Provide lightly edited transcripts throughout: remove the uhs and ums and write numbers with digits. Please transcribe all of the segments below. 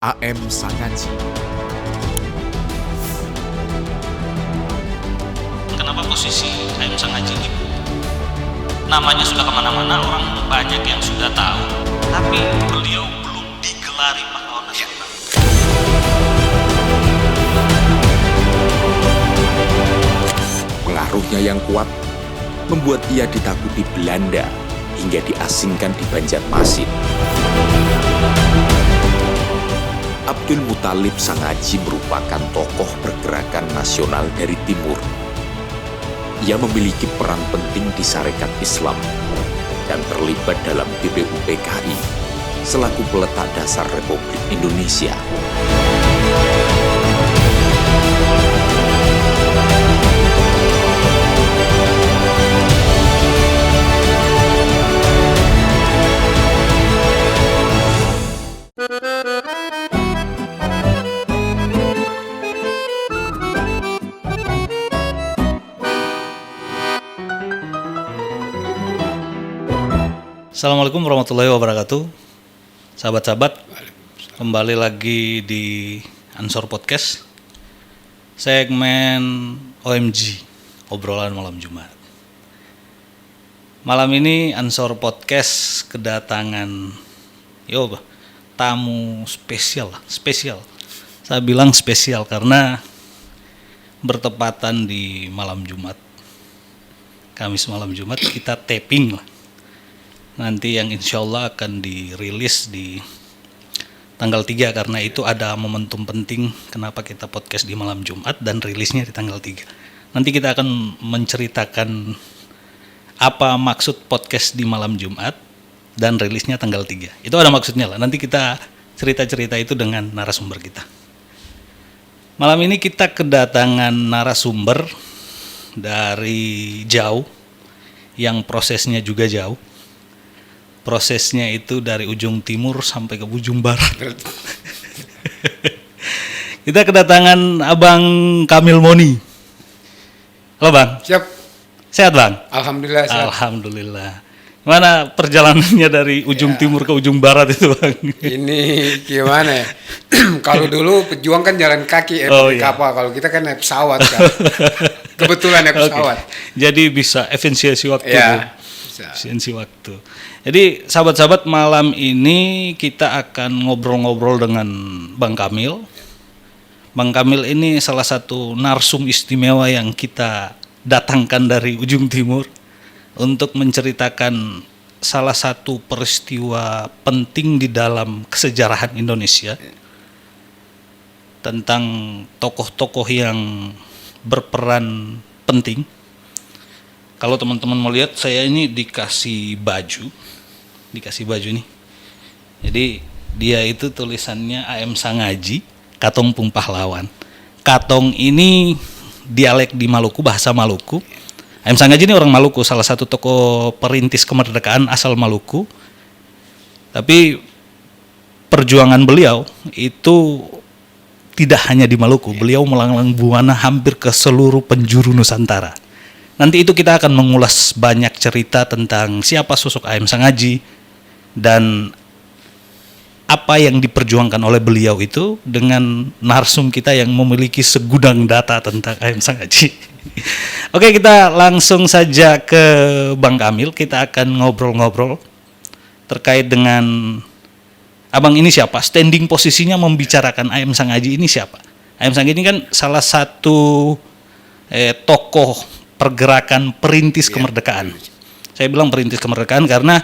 AM Sangaji. Kenapa posisi AM Sangaji ini? Namanya sudah kemana-mana, orang banyak yang sudah tahu, tapi beliau belum digelari pahlawan nasional. Pengaruhnya yang kuat membuat ia ditakuti Belanda hingga diasingkan di Banjarmasin. Abdul Muthalib Sangaji merupakan tokoh pergerakan nasional dari timur. Ia memiliki peran penting di Sarekat Islam dan terlibat dalam BPUPKI selaku peletak dasar Republik Indonesia. Assalamualaikum warahmatullahi wabarakatuh. Sahabat-sahabat, kembali lagi di Ansor Podcast, segmen OMG, obrolan malam Jumat. Malam ini Ansor Podcast kedatangan tamu spesial. Saya bilang spesial karena bertepatan di malam Jumat, Kamis malam Jumat, kita taping lah. Nanti yang insya Allah akan dirilis di tanggal 3, karena itu ada momentum penting kenapa kita podcast di malam Jumat dan rilisnya di tanggal 3. Nanti kita akan menceritakan apa maksud podcast di malam Jumat dan rilisnya tanggal 3. Itu ada maksudnya lah. Nanti kita cerita-cerita itu dengan narasumber kita. Malam ini kita kedatangan narasumber dari jauh, yang prosesnya juga jauh. Prosesnya itu dari ujung timur sampai ke ujung barat. Kita kedatangan Abang Kamil Moni. Halo Bang. Siap. Sehat Bang? Alhamdulillah sehat. Alhamdulillah. Gimana perjalanannya dari ujung timur ke ujung barat itu Bang? Ini gimana ya? Kalau dulu pejuang kan jalan kaki, kapal. Kalau kita kan naik pesawat kan. Kebetulan naik pesawat. Jadi bisa efisiensi waktu. Ya. Efisiensi waktu. Jadi sahabat-sahabat, malam ini kita akan ngobrol-ngobrol dengan Bang Kamil. Bang Kamil ini salah satu narsum istimewa yang kita datangkan dari ujung timur untuk menceritakan salah satu peristiwa penting di dalam kesejarahan Indonesia, tentang tokoh-tokoh yang berperan penting. Kalau teman-teman mau lihat, saya ini dikasih baju nih. Jadi dia itu tulisannya AM Sangaji, Katong Pung Pahlawan. Katong ini dialek di Maluku, bahasa Maluku. AM Sangaji ini orang Maluku, salah satu tokoh perintis kemerdekaan asal Maluku. Tapi perjuangan beliau itu tidak hanya di Maluku, beliau melanglang buana hampir ke seluruh penjuru Nusantara. Nanti itu kita akan mengulas banyak cerita tentang siapa sosok AM Sangaji dan apa yang diperjuangkan oleh beliau itu dengan narsum kita yang memiliki segudang data tentang AM Sangaji. Oke, kita langsung saja ke Bang Kamil. Kita akan ngobrol-ngobrol terkait dengan Abang ini siapa, standing posisinya membicarakan AM Sangaji ini siapa. AM Sangaji ini kan salah satu tokoh pergerakan perintis kemerdekaan. Saya bilang perintis kemerdekaan karena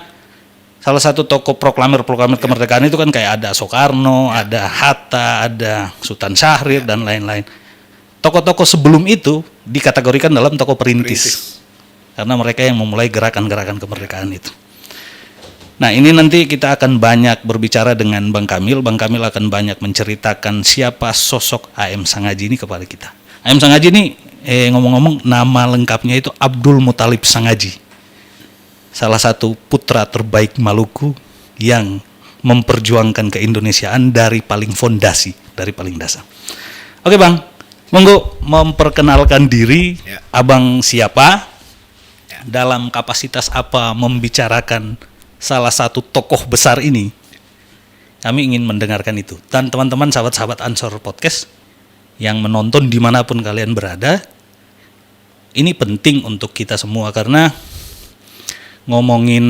salah satu tokoh proklamer kemerdekaan itu kan kayak ada Soekarno, ada Hatta, ada Sultan Syahrir dan lain-lain. Tokoh-tokoh sebelum itu dikategorikan dalam tokoh perintis. Karena mereka yang memulai gerakan-gerakan kemerdekaan itu. Nah, ini nanti kita akan banyak berbicara dengan Bang Kamil. Bang Kamil akan banyak menceritakan siapa sosok AM Sangaji ini kepada kita. AM Sangaji ini ngomong-ngomong, nama lengkapnya itu Abdul Muthalib Sangaji, salah satu putra terbaik Maluku yang memperjuangkan keindonesiaan dari paling fondasi, dari paling dasar. Oke Bang, monggo memperkenalkan diri. Abang siapa, dalam kapasitas apa membicarakan salah satu tokoh besar ini Kami ingin mendengarkan itu. Dan teman-teman sahabat-sahabat Ansor Podcast yang menonton dimanapun kalian berada, ini penting untuk kita semua karena ngomongin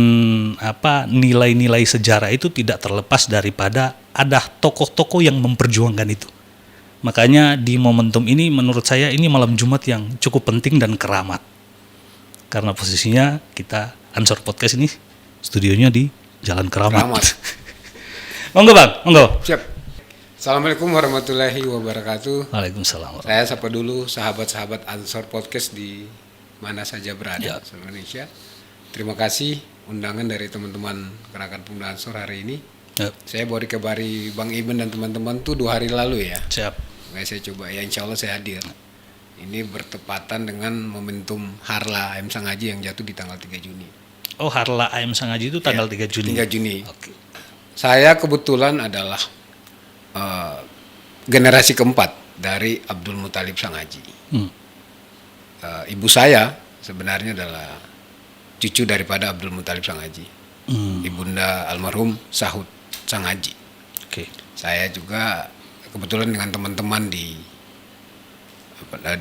nilai-nilai sejarah itu tidak terlepas daripada ada tokoh-tokoh yang memperjuangkan itu. Makanya di momentum ini menurut saya ini malam Jumat yang cukup penting dan keramat. Karena posisinya kita Ansor Podcast ini studionya di Jalan Keramat. Monggo Bang, monggo. Siap. Assalamualaikum warahmatullahi wabarakatuh. Waalaikumsalam. Saya sapa dulu sahabat-sahabat Ansor Podcast di mana saja berada di Indonesia. Terima kasih undangan dari teman-teman Gerakan Pemuda Ansor hari ini. Ya. Saya baru dikabari Bang Iben dan teman-teman tuh 2 hari lalu ya. Siap. Makanya saya coba ya, insya Allah saya hadir. Ini bertepatan dengan momentum Harla AM Sangaji yang jatuh di tanggal 3 Juni. Oh, Harla AM Sangaji itu tanggal 3 Juni. 3 Juni. Oke. Saya kebetulan adalah generasi keempat dari Abdul Muthalib Sangaji. Ibu saya sebenarnya adalah cucu daripada Abdul Muthalib Sangaji. Ibunda almarhum Sahut Sangaji. Oke. Saya juga kebetulan dengan teman-teman di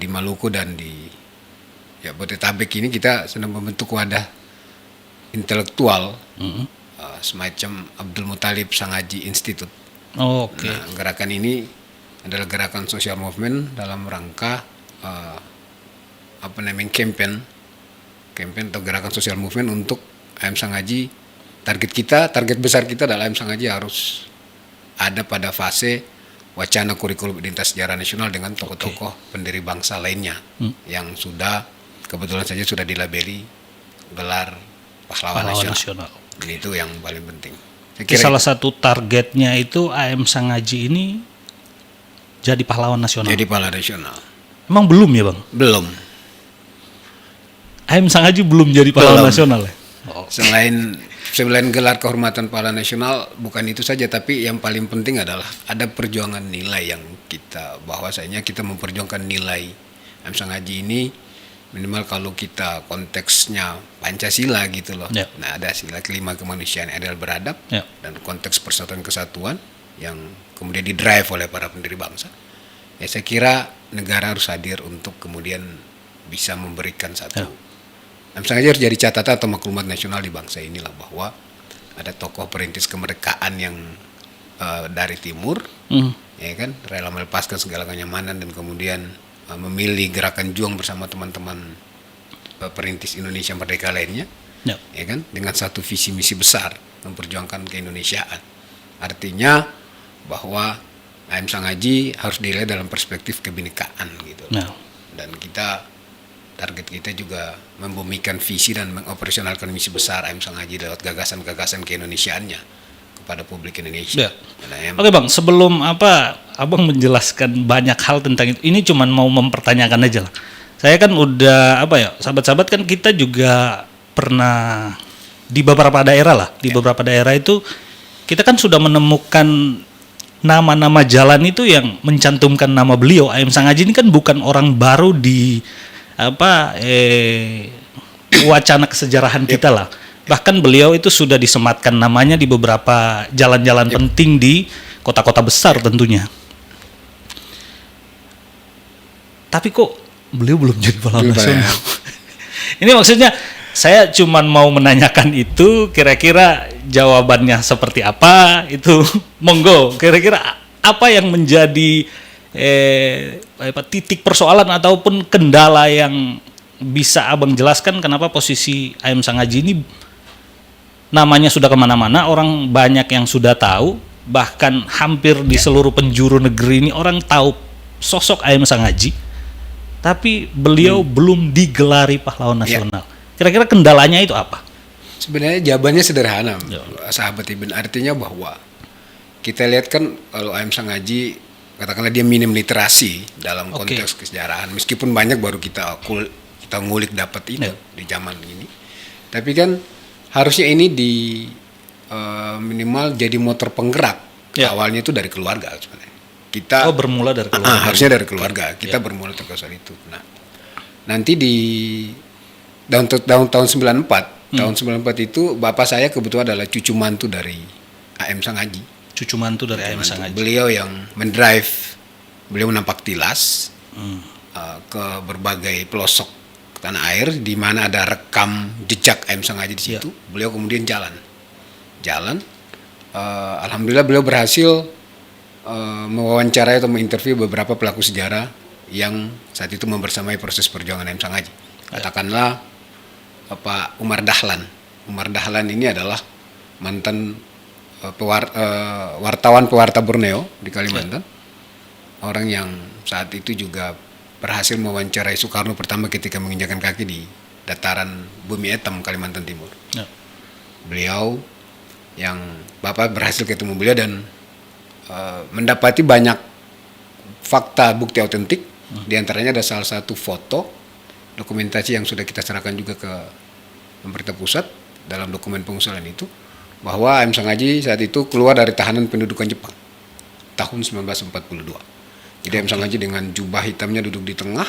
Maluku dan di Bodetabek ini kita sedang membentuk wadah intelektual semacam Abdul Muthalib Sangaji Institute. Oh, oke. Nah, gerakan ini adalah gerakan social movement dalam rangka campaign atau gerakan social movement untuk AM Sangaji. Target besar kita adalah AM Sangaji harus ada pada fase wacana kurikulum identitas sejarah nasional dengan tokoh-tokoh pendiri bangsa lainnya yang kebetulan saja sudah dilabeli gelar pahlawan nasional. Dan itu yang paling penting. Salah satu targetnya itu AM Sangaji ini jadi pahlawan nasional. Jadi pahlawan nasional. Emang belum ya Bang? Belum. AM Sangaji belum jadi pahlawan nasional ya? Oh. Selain gelar kehormatan pahlawan nasional, bukan itu saja, tapi yang paling penting adalah ada perjuangan nilai yang bahwasanya kita memperjuangkan nilai AM Sangaji ini. Minimal kalau kita konteksnya Pancasila gitu loh. Yeah. Nah, ada sila kelima kemanusiaan yang adil beradab dan konteks persatuan kesatuan yang kemudian didrive oleh para pendiri bangsa. Ya, saya kira negara harus hadir untuk kemudian bisa memberikan satu. Sangaji harus jadi catatan atau maklumat nasional di bangsa inilah bahwa ada tokoh perintis kemerdekaan yang dari timur, ya kan, rela melepaskan segala kenyamanan dan kemudian memilih gerakan juang bersama teman-teman perintis Indonesia Merdeka lainnya, ya kan, dengan satu visi misi besar memperjuangkan keindonesiaan. Artinya bahwa AM Sangaji harus dilihat dalam perspektif kebinekaan gitu. Dan target kita juga membumikan visi dan mengoperasionalkan misi besar AM Sangaji lewat gagasan-gagasan keindonesiaannya kepada publik Indonesia. Oke Bang, sebelum Abang menjelaskan banyak hal tentang itu, ini cuman mau mempertanyakan aja lah. Saya kan udah sahabat-sahabat kan kita juga pernah di beberapa daerah lah. Di beberapa daerah itu kita kan sudah menemukan nama-nama jalan itu yang mencantumkan nama beliau. AM Sangaji ini kan bukan orang baru di wacana kesejarahan kita lah. Bahkan beliau itu sudah disematkan namanya di beberapa jalan-jalan penting di kota-kota besar tentunya. Tapi kok beliau belum jadi pahlawan nasional? Ini maksudnya saya cuma mau menanyakan itu, kira-kira jawabannya seperti apa itu. Monggo, kira-kira apa yang menjadi titik persoalan ataupun kendala yang bisa Abang jelaskan kenapa posisi AM Sangaji ini namanya sudah kemana-mana, orang banyak yang sudah tahu, bahkan hampir di seluruh penjuru negeri ini orang tahu sosok AM Sangaji, tapi beliau belum digelari pahlawan nasional. Kira-kira kendalanya itu apa? Sebenarnya jawabannya sederhana, sahabat Iben. Artinya bahwa kita lihat kan kalau AM Sangaji, katakanlah dia minim literasi dalam konteks kesejarahan, meskipun banyak baru kita ngulik dapat itu di zaman ini. Tapi kan harusnya ini minimal jadi motor penggerak. Awalnya itu dari keluarga sebenarnya. Kita bermula dari keluarga. Harusnya dari keluarga. Kita bermula dari soal itu. Nah, nanti di tahun 94, tahun 94 itu bapak saya kebetulan adalah cucu mantu dari AM Sangaji. cucu mantu dari A.M. Sangaji. Beliau yang mendrive, beliau menampak tilas ke berbagai pelosok tanah air di mana ada rekam jejak A.M. Sangaji di situ. Beliau kemudian jalan. Alhamdulillah beliau berhasil mewawancarai atau menginterview beberapa pelaku sejarah yang saat itu membersamai proses perjuangan A.M. Sangaji. Katakanlah Pak Umar Dahlan. Umar Dahlan ini adalah mantan wartawan pewarta Borneo di Kalimantan. Orang yang saat itu juga berhasil mewawancarai Soekarno pertama ketika menginjakan kaki di dataran Bumi Etam, Kalimantan Timur. Beliau yang Bapak berhasil ketemu beliau dan mendapati banyak fakta bukti autentik. Di antaranya ada salah satu foto dokumentasi yang sudah kita serahkan juga ke pemerintah pusat dalam dokumen pengusulan itu, bahwa A.M. Sangaji saat itu keluar dari tahanan pendudukan Jepang tahun 1942. Jadi A.M. Sangaji dengan jubah hitamnya duduk di tengah,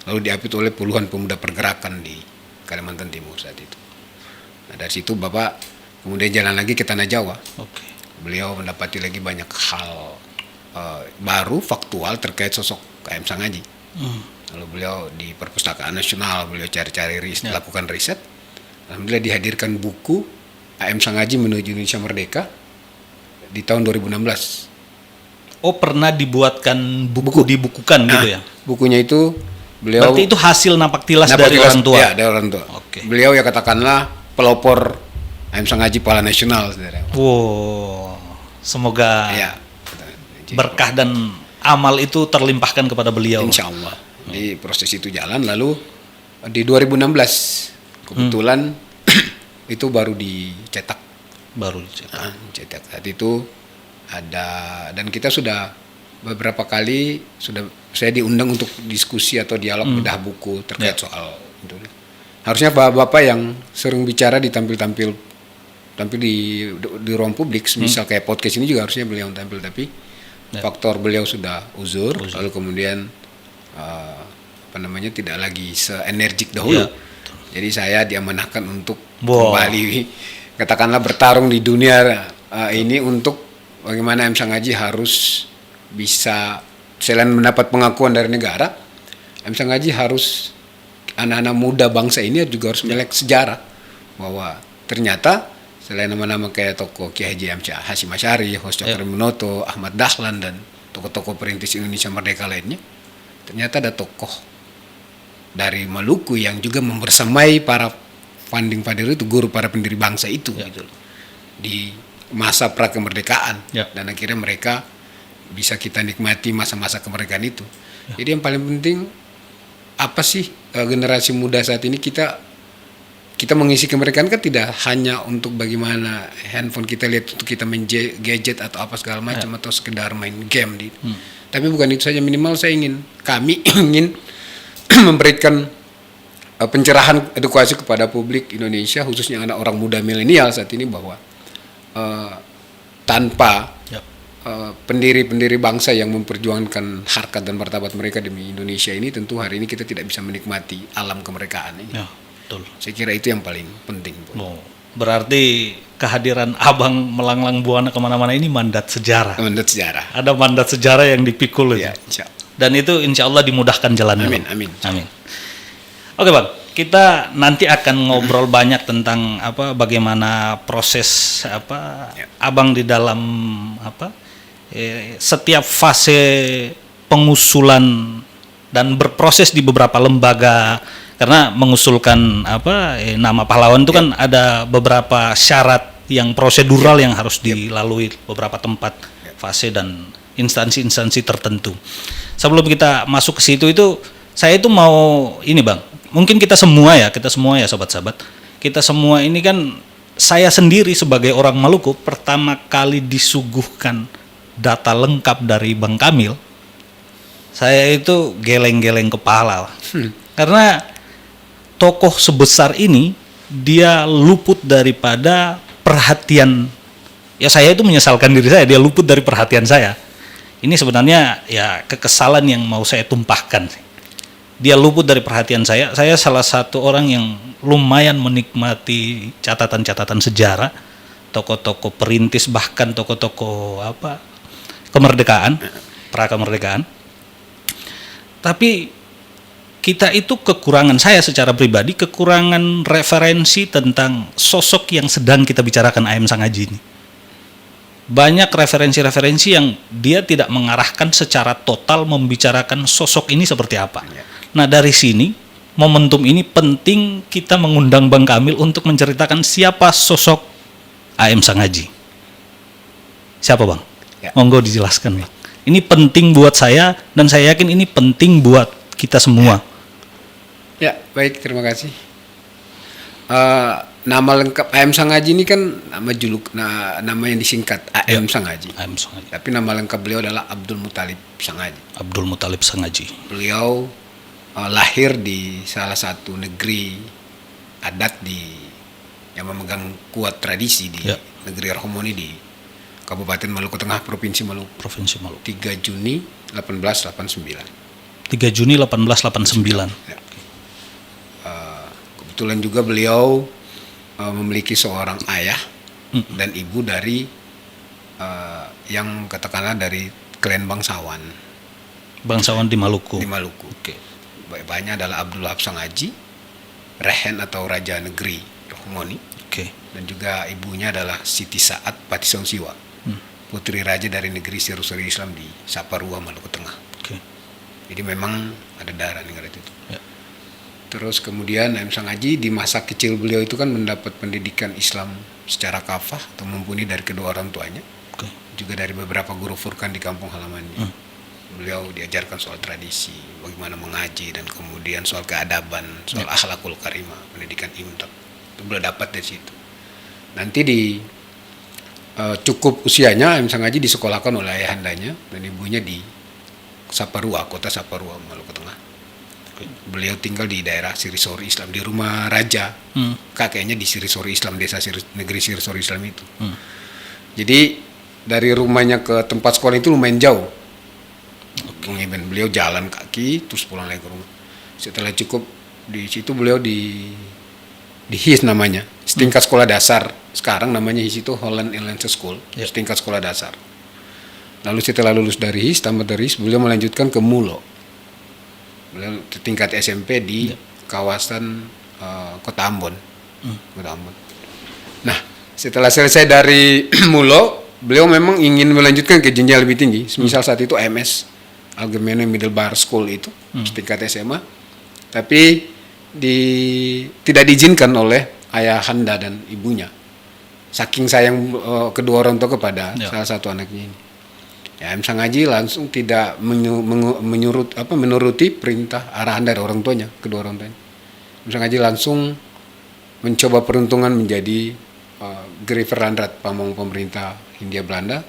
lalu diapit oleh puluhan pemuda pergerakan di Kalimantan Timur saat itu. Nah, dari situ Bapak kemudian jalan lagi ke Tanah Jawa. Beliau mendapati lagi banyak hal baru, faktual terkait sosok A.M. Sangaji. Lalu beliau di Perpustakaan Nasional, beliau cari-cari lakukan riset. Alhamdulillah dihadirkan buku A.M. Sangaji Menuju Indonesia Merdeka di tahun 2016. Oh, pernah dibuatkan buku. Dibukukan gitu ya? Bukunya itu beliau... Berarti itu hasil napak tilas dari orang tua? Ya, dari orang tua. Beliau ya katakanlah pelopor A.M. Sangaji Pahala Nasional. Wow, semoga berkah dan amal itu terlimpahkan kepada beliau. Insya Allah. Di proses itu jalan, lalu di 2016 kebetulan itu baru dicetak. Cetak. Saat itu ada, dan kita sudah beberapa kali saya diundang untuk diskusi atau dialog bedah buku terkait soal itu. Harusnya bapak yang sering bicara tampil di ruang publik, misal kayak podcast ini juga harusnya beliau tampil, tapi faktor beliau sudah uzur. Lalu kemudian tidak lagi seenergik dahulu. Jadi saya diamanahkan untuk kembali katakanlah bertarung di dunia ini untuk bagaimana A.M. Sangaji harus bisa selain mendapat pengakuan dari negara, A.M. Sangaji harus anak-anak muda bangsa ini juga harus melek sejarah bahwa ternyata selain nama-nama kayak tokoh Kiai Haji Hasyim Asy'ari, Hos Cokroaminoto, Ahmad Dahlan dan tokoh-tokoh perintis Indonesia Merdeka lainnya, ternyata ada tokoh dari Maluku yang juga membersamai para founding father itu, guru para pendiri bangsa itu gitu, di masa prakemerdekaan. Dan akhirnya mereka bisa kita nikmati masa-masa kemerdekaan itu. Jadi yang paling penting apa sih generasi muda saat ini, kita mengisi kemerdekaan kan tidak hanya untuk bagaimana handphone kita lihat untuk kita main gadget atau apa segala macam atau sekedar main game tapi bukan itu saja. Minimal kami ingin memberikan pencerahan edukasi kepada publik Indonesia, khususnya anak orang muda milenial saat ini, bahwa tanpa pendiri-pendiri bangsa yang memperjuangkan harkat dan martabat mereka demi Indonesia ini, tentu hari ini kita tidak bisa menikmati alam kemerdekaan ini. Betul. Saya kira itu yang paling penting. Berarti kehadiran Abang melanglang buana kemana-mana ini mandat sejarah. Ada mandat sejarah yang dipikul itu. Dan itu insya Allah dimudahkan jalannya. Amin. Oke Bang, kita nanti akan ngobrol banyak tentang bagaimana proses Abang di dalam setiap fase pengusulan dan berproses di beberapa lembaga. Karena mengusulkan nama pahlawan itu kan ada beberapa syarat yang prosedural yang harus dilalui beberapa tempat, fase dan instansi-instansi tertentu. Sebelum kita masuk ke situ saya itu mau ini Bang, mungkin kita semua ya sobat-sobat, kita semua ini kan, saya sendiri sebagai orang Maluku pertama kali disuguhkan data lengkap dari Bang Kamil, saya itu geleng-geleng kepala. Karena tokoh sebesar ini dia luput daripada perhatian. Ya saya itu menyesalkan diri saya, dia luput dari perhatian saya. Ini sebenarnya ya kekesalan yang mau saya tumpahkan. Dia luput dari perhatian saya. Saya salah satu orang yang lumayan menikmati catatan-catatan sejarah, tokoh-tokoh perintis, bahkan tokoh-tokoh kemerdekaan, pra kemerdekaan. Tapi kita itu kekurangan, saya secara pribadi kekurangan referensi tentang sosok yang sedang kita bicarakan, A.M. Sanghaji ini. Banyak referensi-referensi yang dia tidak mengarahkan secara total membicarakan sosok ini seperti apa. Nah, dari sini momentum ini penting kita mengundang Bang Kamil untuk menceritakan siapa sosok A.M. Sanghaji. Siapa, Bang? Ya. Monggo dijelaskan, Bang. Ini penting buat saya dan saya yakin ini penting buat kita semua. Ya, baik, terima kasih. Nama lengkap A.M. Sanghaji ini kan nama yang disingkat A.M. Sanghaji. A.M. Sanghaji. Tapi nama lengkap beliau adalah Abdul Muthalib Sanghaji. Abdul Muthalib Sanghaji. Beliau lahir di salah satu negeri adat yang memegang kuat tradisi di negeri Rohmoni di Kabupaten Maluku Tengah, Provinsi Maluku. 3 Juni 1889. 3 Juni 1889. Ya. Kebetulan juga beliau memiliki seorang ayah dan ibu dari yang katakanlah dari klan bangsawan. Bangsawan di Maluku. Di Maluku. Oke. Bapaknya adalah Abdullah Sanghaji, Rehen atau Raja Negeri Rohmoni. Oke. Dan juga ibunya adalah Siti Saat Patisongsiwa, putri raja dari negeri Sirusuri Islam di Saparua, Maluku Tengah. Oke. Jadi memang ada darah negara itu. Ya. Terus kemudian A.M. Sanghaji di masa kecil beliau itu kan mendapat pendidikan Islam secara kafah atau mumpuni dari kedua orang tuanya. Oke. Juga dari beberapa guru furqan di kampung halamannya. Beliau diajarkan soal tradisi, bagaimana mengaji, dan kemudian soal keadaban, soal akhlakul karimah, pendidikan imtak. Itu beliau dapat dari situ. Nanti di cukup usianya A.M. Sanghaji disekolahkan oleh ayahandanya dan ibunya di Saparua, kota Saparua, Maluku Tengah. Beliau tinggal di daerah Sirisori Islam, di rumah raja. Kakeknya di Sirisori Islam, negeri Sirisori Islam itu. Jadi dari rumahnya ke tempat sekolah itu lumayan jauh. Beliau jalan kaki terus pulang lagi ke rumah. Setelah cukup di situ beliau di HIS namanya, setingkat sekolah dasar. Sekarang namanya HIS itu Holland Inland School, setingkat sekolah dasar. Lalu setelah lulus dari HIS, tamat dari HIS, beliau melanjutkan ke Mulo. Beliau tingkat SMP di kawasan Kota Ambon. Kota Ambon. Nah, setelah selesai dari Mulo, beliau memang ingin melanjutkan ke jenjang lebih tinggi. Misal saat itu MS, Algemene Middelbare School itu, setingkat SMA. Tapi tidak diizinkan oleh ayahanda dan ibunya. Saking sayang kedua orang tua kepada salah satu anaknya ini. A.M. Sanghaji langsung tidak menuruti perintah arahan dari orang tuanya, kedua orang tuanya. A.M. Sanghaji langsung mencoba peruntungan menjadi Griffenrandrat, pamong pemerintah Hindia Belanda,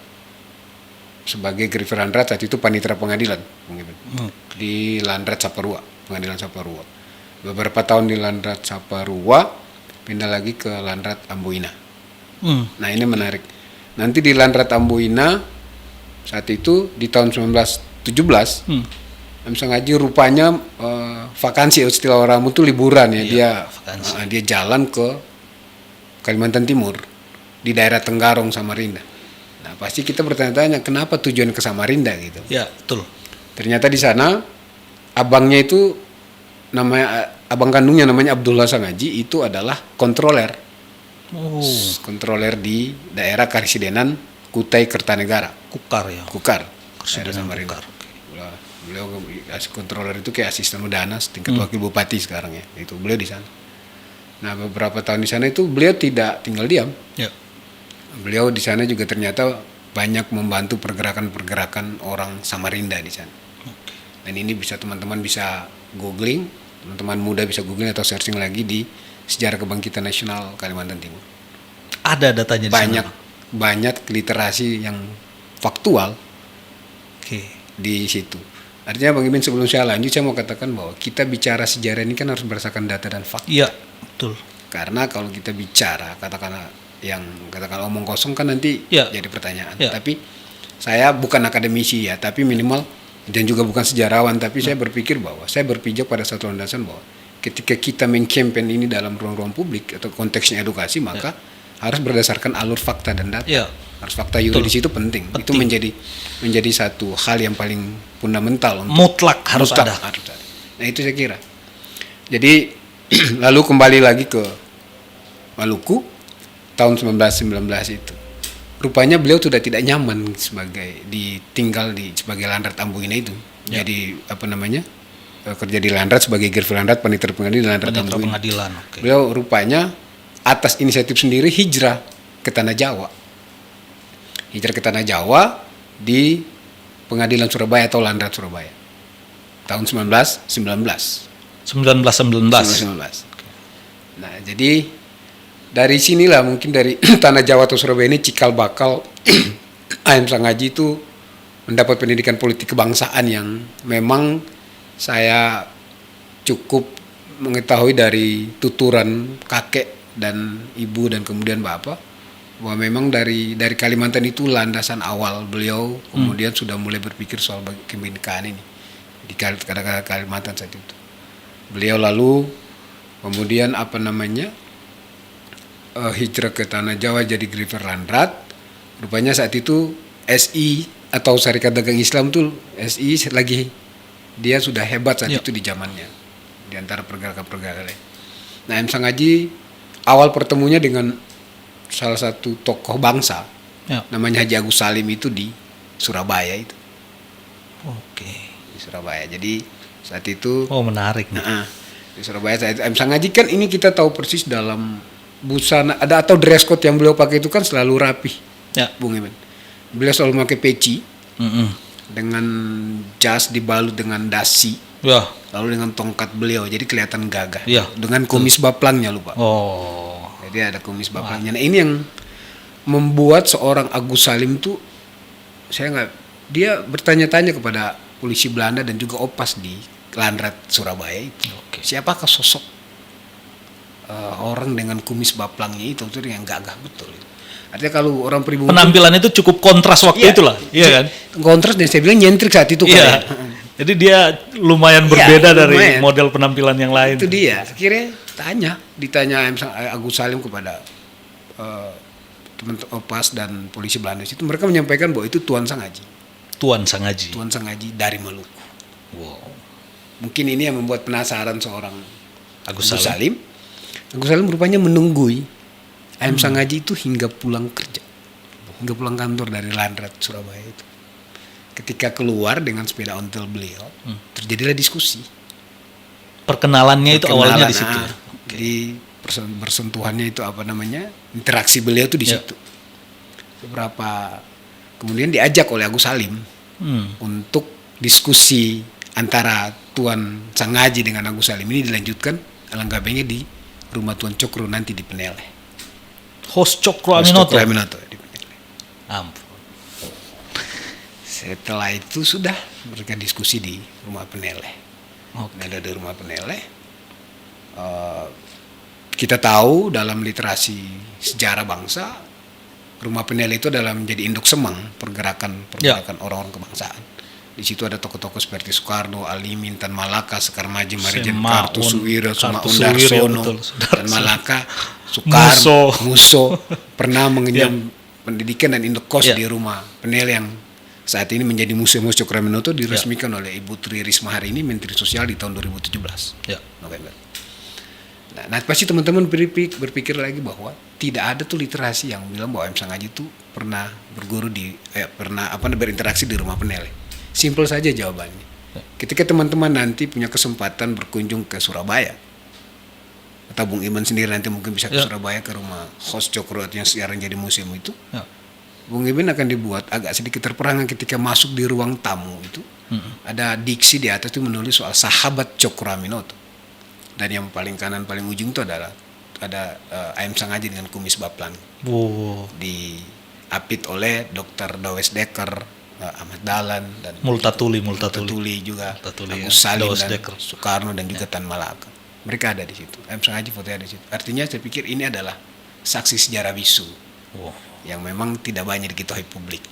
sebagai Griffenrandrat saat itu panitera pengadilan di Landrat Saparua, pengadilan Saparua. Beberapa tahun di Landrat Saparua, pindah lagi ke Landrat Amboina. Nah, ini menarik. Nanti di Landrat Amboina saat itu di tahun 1917, A.M. Sanghaji rupanya vakansi, istilah orang itu liburan ya. Dia jalan ke Kalimantan Timur di daerah Tenggarong, Samarinda. Nah, pasti kita bertanya-tanya kenapa tujuan ke Samarinda gitu. Ya, betul. Ternyata di sana abangnya itu abang kandungnya namanya Abdullah Sanghaji itu adalah kontroler. Kontroler di daerah Karisidenan Kutai Kertanegara. Kukar. Daerah Samarinda. Beliau kontroler itu kayak asisten udana tingkat wakil bupati sekarang ya. Itu beliau di sana. Nah, beberapa tahun di sana itu beliau tidak tinggal diam. Ya. Beliau di sana juga ternyata banyak membantu pergerakan-pergerakan orang Samarinda di sana. Dan ini bisa teman-teman bisa googling, teman-teman muda bisa googling atau searching lagi di Sejarah Kebangkitan Nasional Kalimantan Timur. Ada datanya di sana. Banyak literasi yang faktual di situ. Artinya Bang Imin, sebelum saya lanjut, saya mau katakan bahwa kita bicara sejarah ini kan harus berdasarkan data dan fakta. Iya, betul. Karena kalau kita bicara katakanlah omong kosong kan nanti jadi pertanyaan. Tapi saya bukan akademisi ya, tapi minimal dan juga bukan sejarawan, tapi saya berpikir bahwa saya berpijak pada satu landasan bahwa ketika kita mengkampen ini dalam ruang-ruang publik atau konteksnya edukasi, maka harus berdasarkan alur fakta dan data. Ya. Harus fakta yuridis itu penting. Itu menjadi satu hal yang paling fundamental untuk Mutlak harus ada. Nah itu saya kira. Jadi lalu kembali lagi ke Maluku tahun 1919 itu. Rupanya beliau sudah tidak nyaman sebagai Landrat Amboina itu. Ya. Jadi kerja di Landrat sebagai Gervil Landrat, Panitera Pengadilan Landrat Amboina. Oke. Beliau rupanya atas inisiatif sendiri hijrah ke Tanah Jawa. Hijrah ke Tanah Jawa di Pengadilan Surabaya atau Landrat Surabaya. Tahun 1919. 1919. Nah, jadi dari sinilah mungkin dari Tanah Jawa atau Surabaya ini cikal bakal A.M. Sangaji itu mendapat pendidikan politik kebangsaan yang memang saya cukup mengetahui dari tuturan kakek dan ibu dan kemudian bapak bahwa memang dari Kalimantan itu landasan awal beliau kemudian sudah mulai berpikir soal kebinekaan ini di Kalimantan saat itu. Beliau lalu kemudian hijrah ke Tanah Jawa jadi Gervil Landrat. Rupanya saat itu SI atau Syarikat Dagang Islam tuh SI lagi dia sudah hebat saat itu di zamannya di antara pergerakan-pergerakan lain. Nah, M. Sangaji awal pertemunya dengan salah satu tokoh bangsa namanya Haji Agus Salim itu di Surabaya itu. Oke. Di Surabaya. Jadi saat itu menarik nih. Di Surabaya saat itu M. Sangaji kan ini kita tahu persis dalam busana atau dress code yang beliau pakai itu kan selalu rapi. Ya. Bung Iman. Beliau selalu pakai peci dengan jas dibalut dengan dasi. Ya. Lalu dengan tongkat beliau jadi kelihatan gagah. Ya. Dengan kumis baplangnya lupa. Oh. Jadi ada kumis baplangnya. Nah, ini yang membuat seorang Agus Salim tuh dia bertanya-tanya kepada polisi Belanda dan juga Opas di Landrat Surabaya itu. Oke. Siapakah sosok orang dengan kumis baplangnya itu yang gagah betul itu. Artinya kalau orang pribumi penampilan itu cukup kontras waktu itulah, iya kan? Kontras dan saya bilang nyentrik saat itu Iya. kan. Jadi dia lumayan berbeda dari model penampilan yang lain. Itu dia. Akhirnya ditanya Agus Salim kepada teman Opas dan polisi Belanda itu, mereka menyampaikan bahwa itu Tuan Sangaji. Tuan Sangaji dari Maluku. Wow. Mungkin ini yang membuat penasaran seorang Agus Salim. Agus Salim rupanya menunggui A.M. Sangaji itu hingga pulang kerja, hingga pulang kantor dari Landrat Surabaya itu. Ketika keluar dengan sepeda ontel beliau, terjadilah diskusi. Perkenalannya itu awalnya di situ. Jadi bersentuhannya itu interaksi beliau itu di situ. Kemudian diajak oleh Agus Salim untuk diskusi antara Tuan Sangaji dengan Agus Salim ini dilanjutkan alangkah baiknya di rumah Tuan Cokro nanti di Peneleh. Host Cokro Aminoto di Peneleh. Ampun. Setelah itu sudah mereka diskusi di rumah Peneleh. Okay. Ada di rumah Peneleh. Kita tahu dalam literasi sejarah bangsa, rumah Peneleh itu adalah menjadi induk semang pergerakan orang-orang kebangsaan. Di situ ada tokoh-tokoh seperti Soekarno, Alimin, Tan Malaka, Sekar Maji, Marijan, Kartosuwiro, Sumaun Darsono, Tan Malaka, Soekarno, Musso pernah mengenyam pendidikan dan indekos di rumah Peneleh yang saat ini menjadi Museum Cokro Aminoto, diresmikan oleh Ibu Tri Risma hari ini Menteri Sosial di tahun 2017 November. Nah pasti teman-teman berpikir lagi bahwa tidak ada tuh literasi yang bilang bahwa M. Sangaji itu pernah berguru berinteraksi di rumah Peneleh. Simpel saja jawabannya. Ketika teman-teman nanti punya kesempatan berkunjung ke Surabaya, atau Bung Iman sendiri nanti mungkin bisa ke Surabaya ke rumah host Cokro yang sekarang jadi museum itu, Bung Iman akan dibuat agak sedikit terperangah ketika masuk di ruang tamu itu. Ada diksi di atas itu menulis soal sahabat Cokro Aminoto. Dan yang paling kanan paling ujung itu adalah ada A.M. Sangaji dengan kumis baplang. Diapit oleh Dr. Dawes Dekker, Ahmad Dahlan dan Multatuli juga, Multatuli, Agus Salim dan Dekker, Soekarno dan juga Tan Malaka. Mereka ada di situ. A.M. Sangaji fotonya ada di situ. Artinya saya pikir ini adalah saksi sejarah bisu yang memang tidak banyak diketahui publik.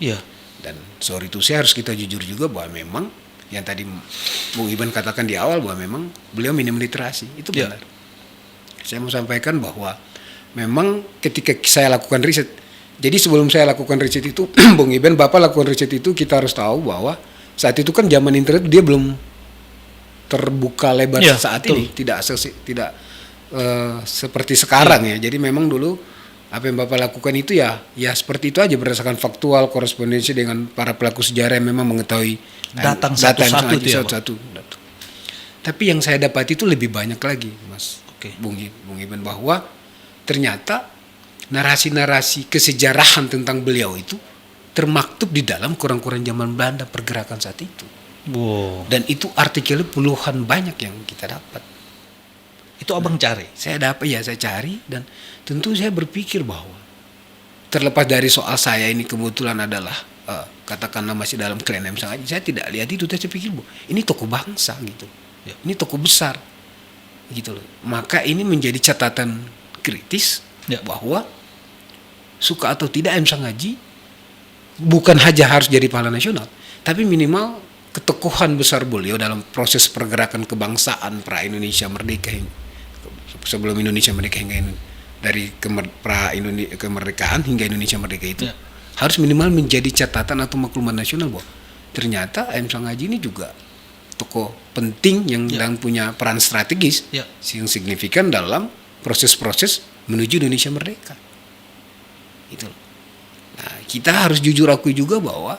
Dan sorry itu saya harus kita jujur juga bahwa memang yang tadi Bung Iban katakan di awal bahwa memang beliau minim literasi itu benar. Saya mau sampaikan bahwa memang ketika saya lakukan riset, jadi sebelum saya lakukan riset itu, Bung Iben, Bapak lakukan riset itu, kita harus tahu bahwa saat itu kan zaman internet dia belum terbuka lebar Ya, saat betul. ini, tidak seperti sekarang ya. Jadi memang dulu apa yang Bapak lakukan itu ya seperti itu aja, berdasarkan faktual, korespondensi dengan para pelaku sejarah yang memang mengetahui Datang data yang satu-satu sengaja, itu ya, Pak? satu-satu. Tapi yang saya dapat itu lebih banyak lagi, Mas. Oke. Bung Iben, bahwa ternyata narasi-narasi kesejarahan tentang beliau itu termaktub di dalam koran-koran zaman Belanda pergerakan saat itu. Wow. Dan itu artikelnya puluhan banyak yang kita dapat. Itu abang cari. Saya cari, dan tentu saya berpikir bahwa terlepas dari soal saya ini kebetulan adalah katakanlah masih dalam klan M Sangaji, saya tidak lihat itu, saya pikir bahwa ini tokoh bangsa gitu. Ya. Ini tokoh besar gitu loh. Maka ini menjadi catatan kritis Ya. bahwa suka atau tidak M Sangaji bukan hanya harus jadi pahlawan nasional, tapi minimal ketokohan besar beliau dalam proses pergerakan kebangsaan pra Indonesia merdeka, sebelum Indonesia merdeka hingga dari kemerdekaan hingga Indonesia merdeka itu Ya. harus minimal menjadi catatan atau maklumat nasional bahwa ternyata M Sangaji ini juga tokoh penting yang Ya. dan punya peran strategis Ya. yang signifikan dalam proses-proses menuju Indonesia merdeka. Itu. Nah, kita harus jujur akui juga bahwa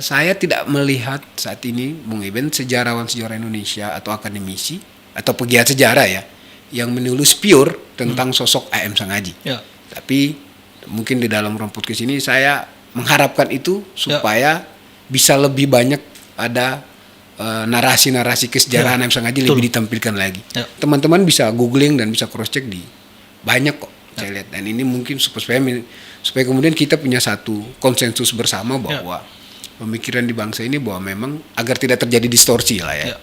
saya tidak melihat saat ini, Bung Iben, sejarawan-sejarawan Indonesia atau akademisi atau pegiat sejarah ya yang menulis pure tentang sosok AM Sangaji. Ya. Tapi mungkin di dalam ruang podcast ini saya mengharapkan itu supaya bisa lebih banyak ada narasi-narasi kesejarahan AM Sangaji Betul. lebih ditampilkan lagi. Ya. Teman-teman bisa googling dan bisa cross check di banyak kok saya lihat, dan ini mungkin supaya kemudian kita punya satu konsensus bersama bahwa pemikiran di bangsa ini bahwa memang agar tidak terjadi distorsi lah ya. Ya.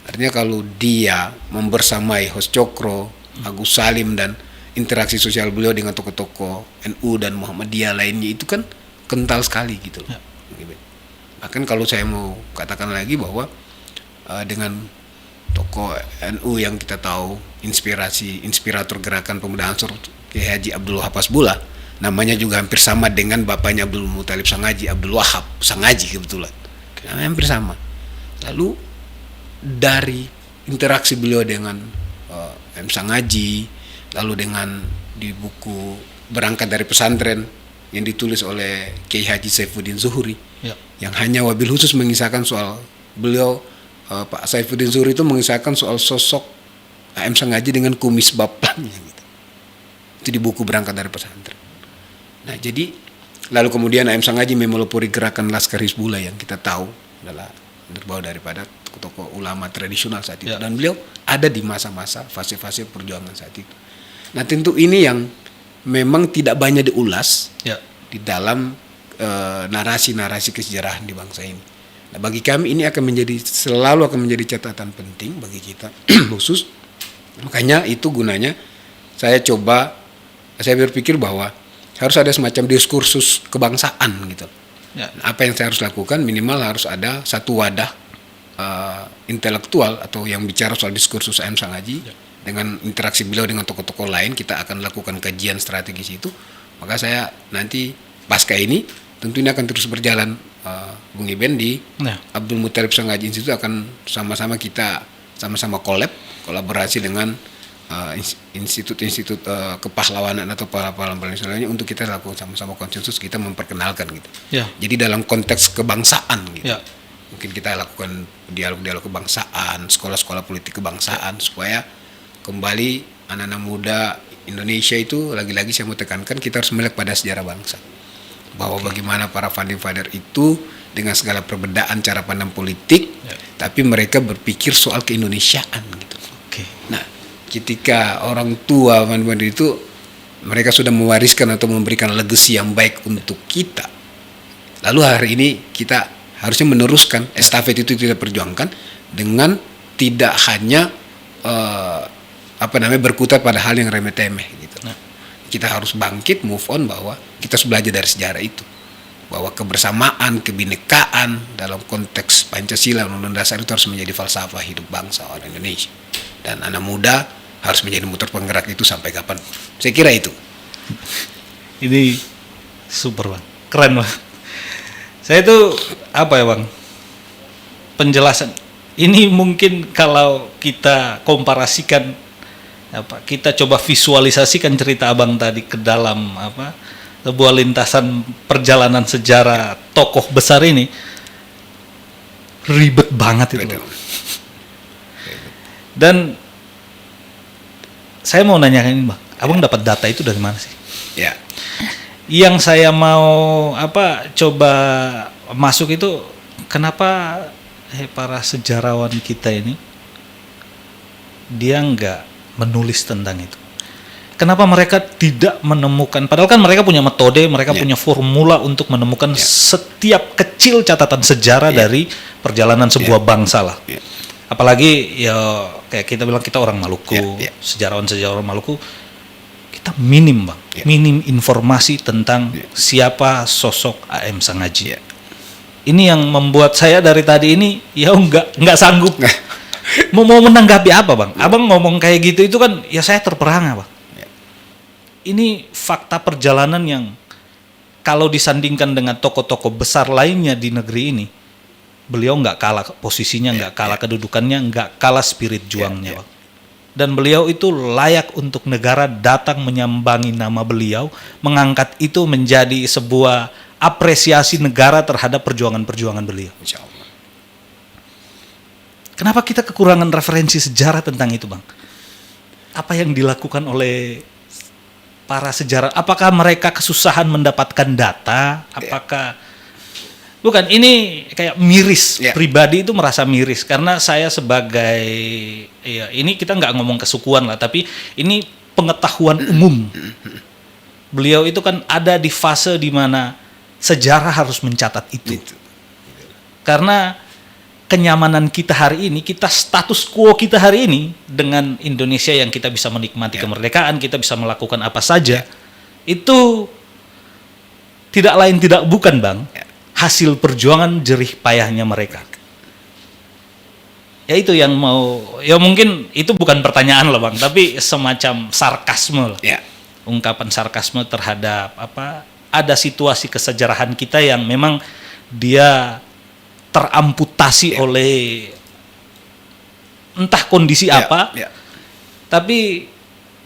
Artinya kalau dia membersamai Hos Cokro, Agus Salim, dan interaksi sosial beliau dengan tokoh-tokoh NU dan Muhammadiyah lainnya itu kan kental sekali gitu. Ya. Bahkan kalau saya mau katakan lagi bahwa dengan tokoh NU yang kita tahu inspirator gerakan pemuda Ansor, Kiai Haji Abdul Wahab Hasbullah, namanya juga hampir sama dengan bapaknya Abdul Muthalib Sangaji, Abdul Wahab Sangaji kebetulan. Namanya hampir sama. Lalu dari interaksi beliau dengan M Sangaji, lalu dengan di buku Berangkat dari Pesantren yang ditulis oleh Kiai Haji Saifuddin Zuhri, yang hanya wabil khusus mengisahkan soal beliau, Pak Saifuddin Zuhri itu mengisahkan soal sosok AM Sangaji dengan kumis bapaknya gitu. Itu di buku Berangkat dari Pesantren. Nah, jadi lalu kemudian AM Sangaji memelopori gerakan Laskar Hizbullah yang kita tahu adalah terbawa daripada tokoh ulama tradisional saat itu. Ya. Dan beliau ada di masa-masa fase-fase perjuangan saat itu. Nah, tentu ini yang memang tidak banyak diulas di dalam narasi-narasi kesejarahan di bangsa ini. Nah, bagi kami ini selalu akan menjadi catatan penting bagi kita khusus. Makanya itu gunanya saya berpikir bahwa harus ada semacam diskursus kebangsaan gitu. Ya. Nah, apa yang saya harus lakukan, minimal harus ada satu wadah intelektual atau yang bicara soal diskursus AM Sangaji. Dengan interaksi beliau dengan tokoh-tokoh lain, kita akan lakukan kajian strategis itu. Maka saya nanti pasca ini tentu ini akan terus berjalan, Bung Iben, di Abdul Muthalib Sangaji Institute akan sama-sama kolaborasi dengan institut-institut kepahlawanan atau pahlawan nasionalnya untuk kita lakukan sama-sama konsensus, kita memperkenalkan gitu. Ya. Jadi dalam konteks kebangsaan gitu. Ya. Mungkin kita lakukan dialog-dialog kebangsaan, sekolah-sekolah politik kebangsaan, supaya kembali anak-anak muda Indonesia itu, lagi-lagi saya mau tekankan, kita harus melihat pada sejarah bangsa. Bahwa bagaimana para founding father itu dengan segala perbedaan cara pandang politik, tapi mereka berpikir soal keindonesiaan gitu. Nah, ketika orang tua itu mereka sudah mewariskan atau memberikan legacy yang baik untuk kita, lalu hari ini kita harusnya meneruskan estafet itu kita perjuangkan dengan tidak hanya berkutat pada hal yang remeh-temeh gitu. Kita harus bangkit, move on, bahwa kita harus belajar dari sejarah itu, bahwa kebersamaan, kebinekaan dalam konteks Pancasila Undang-Undang Dasar itu harus menjadi falsafah hidup bangsa orang Indonesia. Dan anak muda harus menjadi motor penggerak itu sampai kapan? Saya kira itu. Ini super Bang, keren Bang. Saya itu apa ya Bang? Penjelasan ini mungkin kalau kita komparasikan kita coba visualisasikan cerita Abang tadi ke dalam sebuah lintasan perjalanan sejarah tokoh besar ini, ribet banget itu. Dan saya mau nanyakan ini Bang, Abang dapat data itu dari mana sih? Ya. Yang saya mau coba masuk itu, kenapa para sejarawan kita ini dia nggak menulis tentang itu? Kenapa mereka tidak menemukan, padahal kan mereka punya metode, mereka punya formula untuk menemukan setiap kecil catatan sejarah dari perjalanan sebuah bangsa lah. Apalagi ya kayak kita bilang kita orang Maluku, sejarawan-sejarawan Maluku, kita minim Bang, minim informasi tentang siapa sosok A.M. Sangaji. Ini yang membuat saya dari tadi ini ya nggak sanggup mau menanggapi apa Bang. Abang ngomong kayak gitu itu kan ya saya terperangah Bang. Ini fakta perjalanan yang kalau disandingkan dengan tokoh-tokoh besar lainnya di negeri ini, beliau nggak kalah posisinya, nggak kalah kedudukannya, nggak kalah spirit juangnya Bang. Dan beliau itu layak untuk negara datang menyambangi nama beliau, mengangkat itu menjadi sebuah apresiasi negara terhadap perjuangan-perjuangan beliau. Insya Allah. Kenapa kita kekurangan referensi sejarah tentang itu Bang? Apa yang dilakukan oleh para sejarah? Apakah mereka kesusahan mendapatkan data? Apakah bukan, ini kayak miris, pribadi itu merasa miris karena saya sebagai ini kita nggak ngomong kesukuan lah, tapi ini pengetahuan umum. Beliau itu kan ada di fase di mana sejarah harus mencatat itu. Karena kenyamanan kita hari ini, kita status quo kita hari ini dengan Indonesia yang kita bisa menikmati kemerdekaan, kita bisa melakukan apa saja, itu tidak lain tidak bukan Bang, hasil perjuangan jerih payahnya mereka. Ya itu yang mau, ya mungkin itu bukan pertanyaan lah Bang, tapi semacam sarkasme lah. Ungkapan sarkasme terhadap ada situasi kesejarahan kita yang memang dia teramputasi oleh entah kondisi apa. Tapi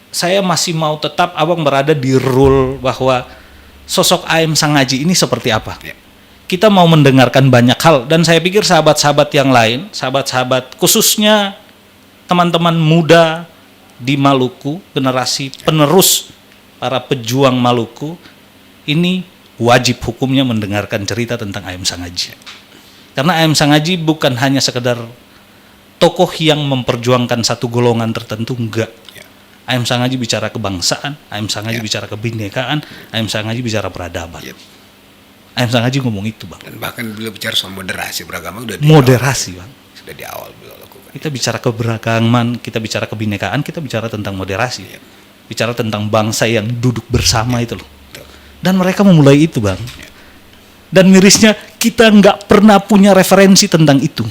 saya masih mau tetap Abang berada di rule bahwa sosok A.M. Sangaji ini seperti apa. Kita mau mendengarkan banyak hal, dan saya pikir sahabat-sahabat yang lain, sahabat-sahabat khususnya teman-teman muda di Maluku, generasi penerus para pejuang Maluku, ini wajib hukumnya mendengarkan cerita tentang A.M. Sangaji. Karena A.M. Sangaji bukan hanya sekedar tokoh yang memperjuangkan satu golongan tertentu, enggak. A.M. Sangaji bicara kebangsaan, A.M. Sangaji bicara kebinekaan, A.M. Sangaji bicara peradaban. A.M. Sangaji ngomong itu Bang. Dan bahkan beliau bicara soal moderasi beragama udah moderasi Bang. Sudah di awal beliau lakukan. Kita bicara keberagaman, kita bicara kebinekaan, kita bicara tentang moderasi. Bicara tentang bangsa yang duduk bersama itu loh. Dan mereka memulai itu Bang. Dan mirisnya kita nggak pernah punya referensi tentang itu.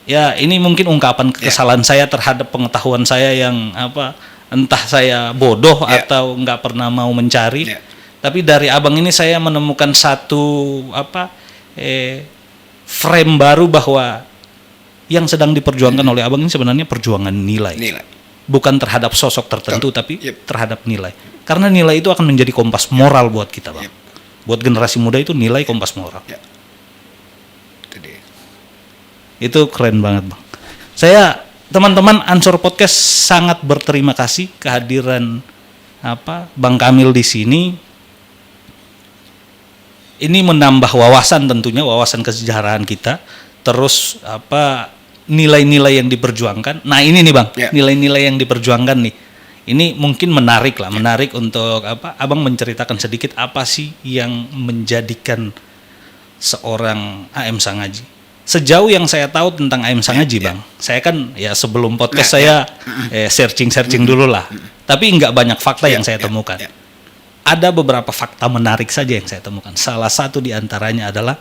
Ya ini mungkin ungkapan kesalahan saya terhadap pengetahuan saya yang entah saya bodoh atau nggak pernah mau mencari. Tapi dari Abang ini saya menemukan satu frame baru bahwa yang sedang diperjuangkan oleh Abang ini sebenarnya perjuangan nilai. Bukan terhadap sosok tertentu, tapi terhadap nilai. Karena nilai itu akan menjadi kompas moral buat kita Bang. Buat generasi muda itu nilai kompas moral. Itu keren banget Bang. Saya, teman-teman Ansor Podcast sangat berterima kasih kehadiran Bang Kamil di sini. Ini menambah wawasan tentunya, wawasan kesejarahan kita. Terus nilai-nilai yang diperjuangkan. Nah ini nih Bang, nilai-nilai yang diperjuangkan nih. Ini mungkin menarik lah, menarik untuk Abang menceritakan sedikit apa sih yang menjadikan seorang A.M. Sangaji. Sejauh yang saya tahu tentang A.M. Sangaji Bang, saya kan ya sebelum podcast saya searching dulu lah. Tapi nggak banyak fakta yang saya temukan. Ada beberapa fakta menarik saja yang saya temukan. Salah satu di antaranya adalah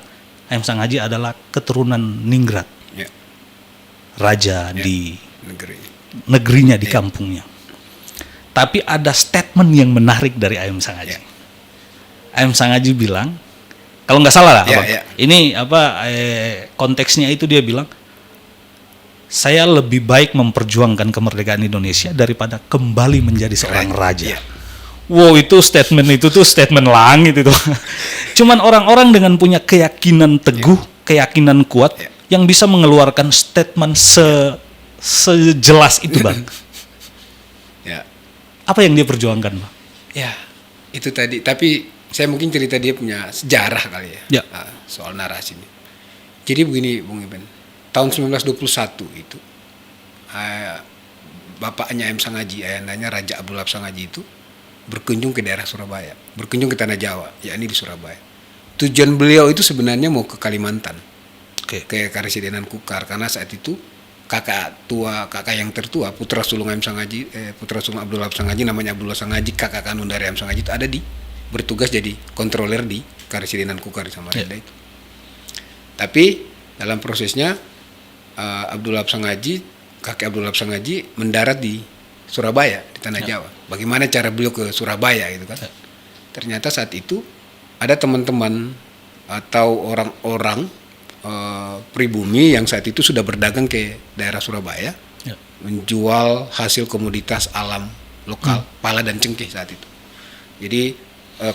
A.M. Sangaji adalah keturunan Ningrat, raja di negerinya, di kampungnya. Tapi ada statement yang menarik dari Ayam Sangaji. Ayam Sangaji bilang, kalau nggak salah lah, ini konteksnya itu dia bilang, saya lebih baik memperjuangkan kemerdekaan Indonesia daripada kembali menjadi seorang raja. Wow, itu statement langit itu. Cuman orang-orang dengan punya keyakinan teguh, keyakinan kuat, yang bisa mengeluarkan statement sejelas itu, Bang. Apa yang dia perjuangkan, Bang? Ya, itu tadi. Tapi saya mungkin cerita dia punya sejarah kali ya. Soal narasi ini. Jadi begini, Bung Iben. Tahun 1921 itu bapaknya M. Sangaji, ayahnya Raja Abdul Wahab Sangaji itu berkunjung ke daerah Surabaya, berkunjung ke Tanah Jawa, yakni di Surabaya. Tujuan beliau itu sebenarnya mau ke Kalimantan, ke Karesidenan Kukar, karena saat itu kakak yang tertua, putra sulung M. Sangaji, putra sulung Abdul Wahab Sangaji, namanya Abdullah Sangaji, kakak kandung dari M. Sangaji itu ada bertugas jadi kontroler di Karesidenan Kukar di Samarinda itu. Tapi dalam prosesnya Abdul Wahab Sangaji, kakek Abdul Wahab Sangaji mendarat di Surabaya, di Tanah Jawa. Bagaimana cara beliau ke Surabaya gitu kan? Ternyata saat itu ada teman-teman atau orang-orang pribumi yang saat itu sudah berdagang ke daerah Surabaya, menjual hasil komoditas alam lokal, pala dan cengkeh saat itu. Jadi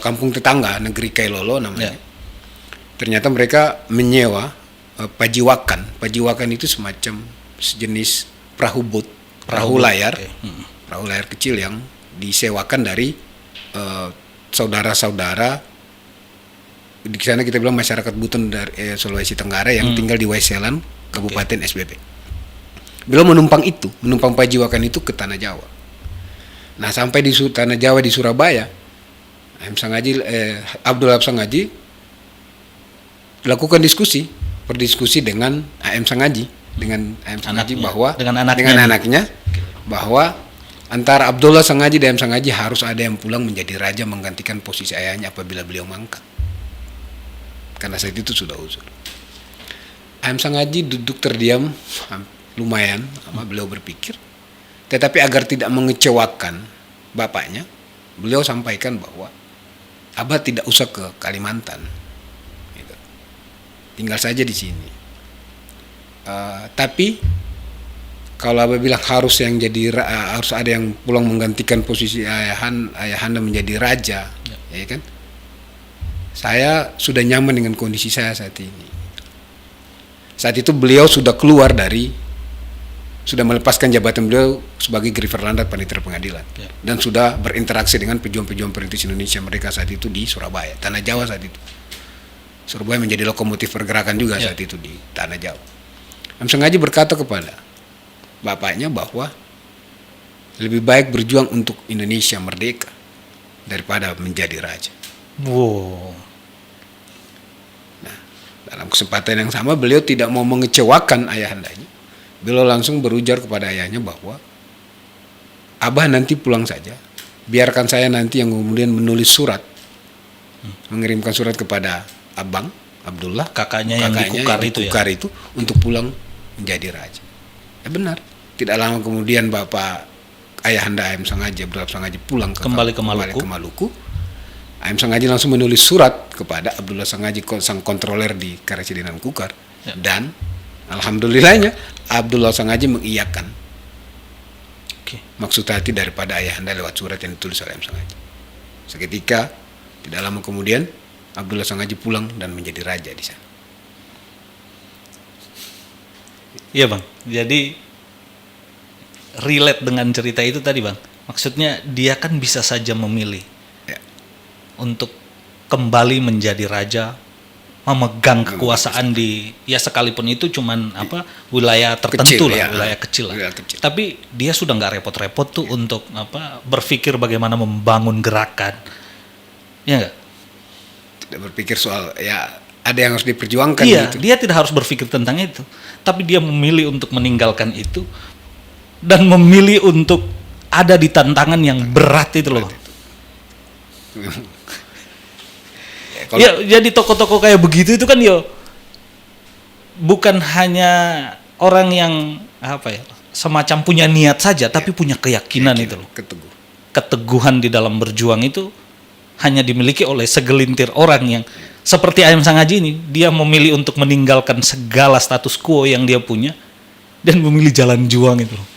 kampung tetangga, negeri Kailolo namanya. Ternyata mereka menyewa pajiwakan. Pajiwakan itu semacam sejenis perahu layar kecil yang disewakan dari saudara-saudara di sana, kita bilang masyarakat Buton dari Sulawesi Tenggara yang tinggal di Waiselan, Kabupaten SBP. Beliau menumpang pajiwakan itu ke Tanah Jawa. Nah, sampai di Tanah Jawa di Surabaya, Abdul Wahab Sangaji lakukan berdiskusi dengan AM Sangaji, bahwa dengan anaknya bahwa antara Abdullah Sangaji dan AM Sangaji harus ada yang pulang menjadi raja menggantikan posisi ayahnya apabila beliau mangkat. Karena saat itu sudah uzur. AM Sangaji duduk terdiam lumayan, beliau berpikir. Tetapi agar tidak mengecewakan bapaknya, beliau sampaikan bahwa Abah tidak usah ke Kalimantan. Tinggal saja di sini. Tapi kalau Abah bilang harus ada yang pulang menggantikan posisi ayahanda menjadi raja, ya kan? Saya sudah nyaman dengan kondisi saya saat ini. Saat itu beliau sudah melepaskan jabatan beliau sebagai Griffer Landat Panitera Pengadilan, dan sudah berinteraksi dengan pejuang-pejuang perintis Indonesia mereka saat itu di Surabaya, Tanah Jawa saat itu. Surabaya menjadi lokomotif pergerakan juga saat itu di Tanah Jawa. M. Sangaji berkata kepada bapaknya bahwa lebih baik berjuang untuk Indonesia merdeka daripada menjadi raja. Nah, dalam kesempatan yang sama beliau tidak mau mengecewakan ayahandanya. Beliau langsung berujar kepada ayahnya bahwa Abah nanti pulang saja, biarkan saya nanti yang kemudian menulis surat, mengirimkan surat kepada Abang Abdullah, kakaknya yang di Kukar itu untuk pulang menjadi raja. Ya benar. Tidak lama kemudian bapak ayahanda AM Sangaji, Abdul Wahab Sangaji kembali ke Maluku. AM Sangaji langsung menulis surat kepada Abdullah Sangaji, sang kontroler di Karesidenan Kukar, dan alhamdulillahnya Abdullah Sangaji mengiyakan maksud hati daripada ayahanda lewat surat yang ditulis oleh AM Sangaji. Seketika tidak lama kemudian Abdullah Sangaji pulang dan menjadi raja di sana. Iya, Bang. Jadi relate dengan cerita itu tadi, Bang. Maksudnya dia kan bisa saja memilih untuk kembali menjadi raja, memegang kekuasaan sekalipun itu cuman wilayah tertentu wilayah kecil. Tapi dia sudah nggak repot-repot tuh untuk berpikir bagaimana membangun gerakan. Ya nggak? Tidak berpikir soal ada yang harus diperjuangkan gitu. Dia tidak harus berpikir tentang itu, tapi dia memilih untuk meninggalkan itu dan memilih untuk ada di tantangan yang berat itu loh. Jadi tokoh-tokoh kayak begitu itu kan bukan hanya orang yang semacam punya niat saja, tapi punya keyakinan itu loh. Keteguh. Keteguhan di dalam berjuang itu hanya dimiliki oleh segelintir orang yang seperti Ayam Sangaji ini. Dia memilih untuk meninggalkan segala status quo yang dia punya dan memilih jalan juang itu loh.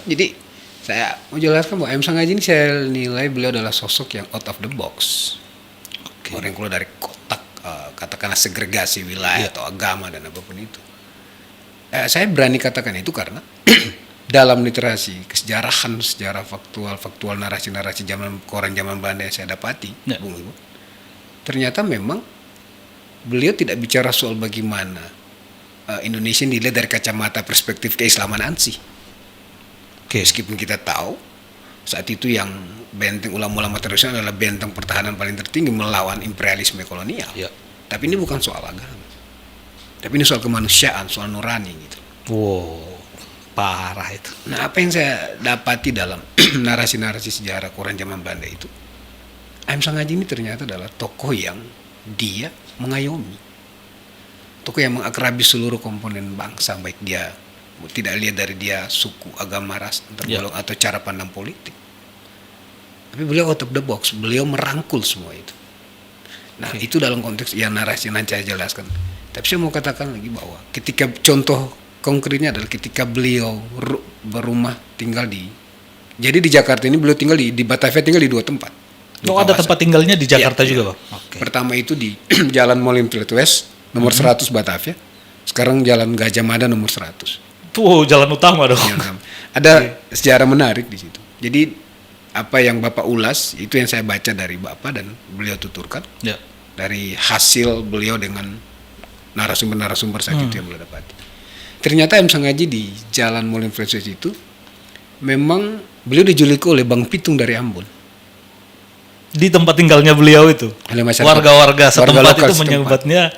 Jadi saya mau jelaskan bahwa M. Sangaji ini saya nilai beliau adalah sosok yang out of the box. Orang yang keluar dari kotak, katakanlah segregasi wilayah atau agama dan apapun itu. Saya berani katakan itu karena dalam literasi kesejarahan, sejarah faktual, narasi-narasi koran zaman Belanda yang saya dapati, Bung Ibu, ternyata memang beliau tidak bicara soal bagaimana Indonesia dilihat dari kacamata perspektif keislaman ansih. Meskipun kita tahu saat itu yang benteng ulama-ulama tradisional adalah benteng pertahanan paling tertinggi melawan imperialisme kolonial. Tapi ini bukan soal agama. Tapi ini soal kemanusiaan, soal nurani gitu. Wow, parah itu. Nah, apa yang saya dapati dalam narasi-narasi sejarah koran zaman Belanda itu, M. Sangaji ini ternyata adalah tokoh yang dia mengayomi. Tokoh yang mengakrabi seluruh komponen bangsa, baik dia tidak lihat dari dia suku, agama, ras, tergolong atau cara pandang politik. Tapi beliau out of the box, beliau merangkul semua itu. Nah, itu dalam konteks yang narasi yang nanti saya jelaskan. Tapi saya mau katakan lagi bahwa ketika contoh konkretnya adalah ketika beliau berumah tinggal jadi di Jakarta ini beliau tinggal di Batavia tinggal di 2 tempat. Ada tempat tinggalnya di Jakarta juga, Bang? Pertama itu di Jalan Molenbeek West nomor 100 Batavia. Sekarang Jalan Gajah Mada nomor 100. Tuh, jalan utama dong. Ada sejarah menarik di situ. Jadi apa yang Bapak ulas itu yang saya baca dari Bapak dan beliau tuturkan. Dari hasil beliau dengan narasumber-narasumber saat itu yang beliau dapati. Ternyata M. Sangaji di Jalan Molenbeek West itu memang beliau dijuluki oleh Bang Pitung dari Ambon. Di tempat tinggalnya beliau itu. Warga-warga setempat itu menyebutnya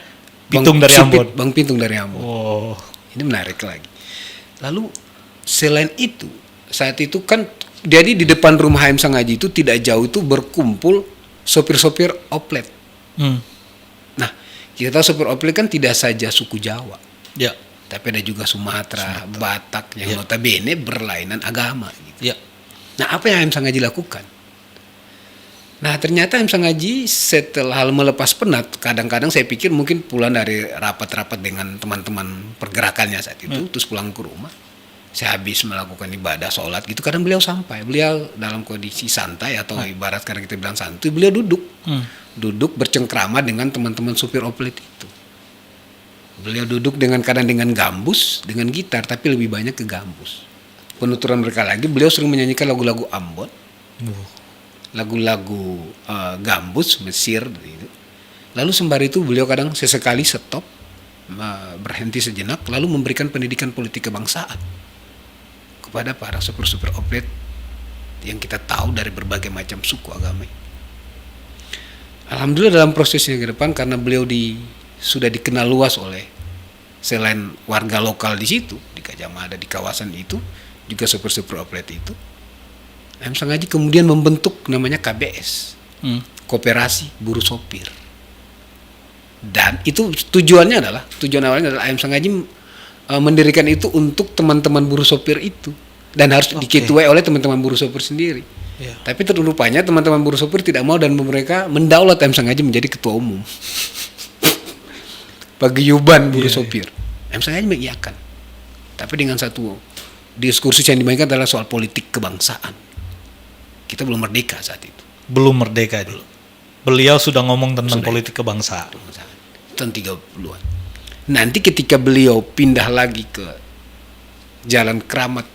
Pitung dari Ambon. Bang Pitung dari Ambon. Oh, ini menarik lagi. Lalu selain itu, saat itu kan jadi di depan rumah M. Sangaji itu tidak jauh itu berkumpul sopir-sopir oplet. Nah, kita tahu sopir oplet kan tidak saja suku Jawa. Tapi ada juga Sumatera. Batak yang notabene berlainan agama gitu. Nah, apa yang M. Sangaji lakukan? Nah, ternyata M. Sangaji setelah melepas penat, kadang-kadang saya pikir mungkin pulang dari rapat-rapat dengan teman-teman pergerakannya saat itu, terus pulang ke rumah. Saya habis melakukan ibadah, sholat gitu, kadang beliau sampai. Beliau dalam kondisi santai atau ibarat sekarang kita bilang santuy, beliau duduk. Duduk bercengkrama dengan teman-teman supir oplet itu. Beliau duduk kadang dengan gambus, dengan gitar, tapi lebih banyak ke gambus. Penuturan mereka lagi, beliau sering menyanyikan lagu-lagu Ambon. Lagu-lagu gambus Mesir gitu. Lalu sembari itu beliau kadang sesekali stop, berhenti sejenak, lalu memberikan pendidikan politik kebangsaan kepada para supir-supir oplet yang kita tahu dari berbagai macam suku agama. Alhamdulillah dalam prosesnya ke depan karena beliau sudah dikenal luas oleh selain warga lokal di situ, di Gajah Mada, di kawasan itu, juga supir-supir oplet itu. M. Sangaji kemudian membentuk namanya KBS, Koperasi Buruh Sopir. Dan itu tujuan awalnya adalah M. Sangaji mendirikan itu untuk teman-teman buruh sopir itu dan harus diketuai oleh teman-teman buruh sopir sendiri. Tapi terlupanya teman-teman buruh sopir tidak mau dan mereka mendaulat M. Sangaji menjadi ketua umum. Paguyuban buruh sopir. M. Sangaji mengiyakan. Tapi dengan satu diskursus yang dimainkan adalah soal politik kebangsaan. Kita belum merdeka saat itu. Belum merdeka itu. Beliau sudah ngomong tentang politik kebangsaan. Tahun 30-an. Nanti ketika beliau pindah lagi ke Jalan Keramat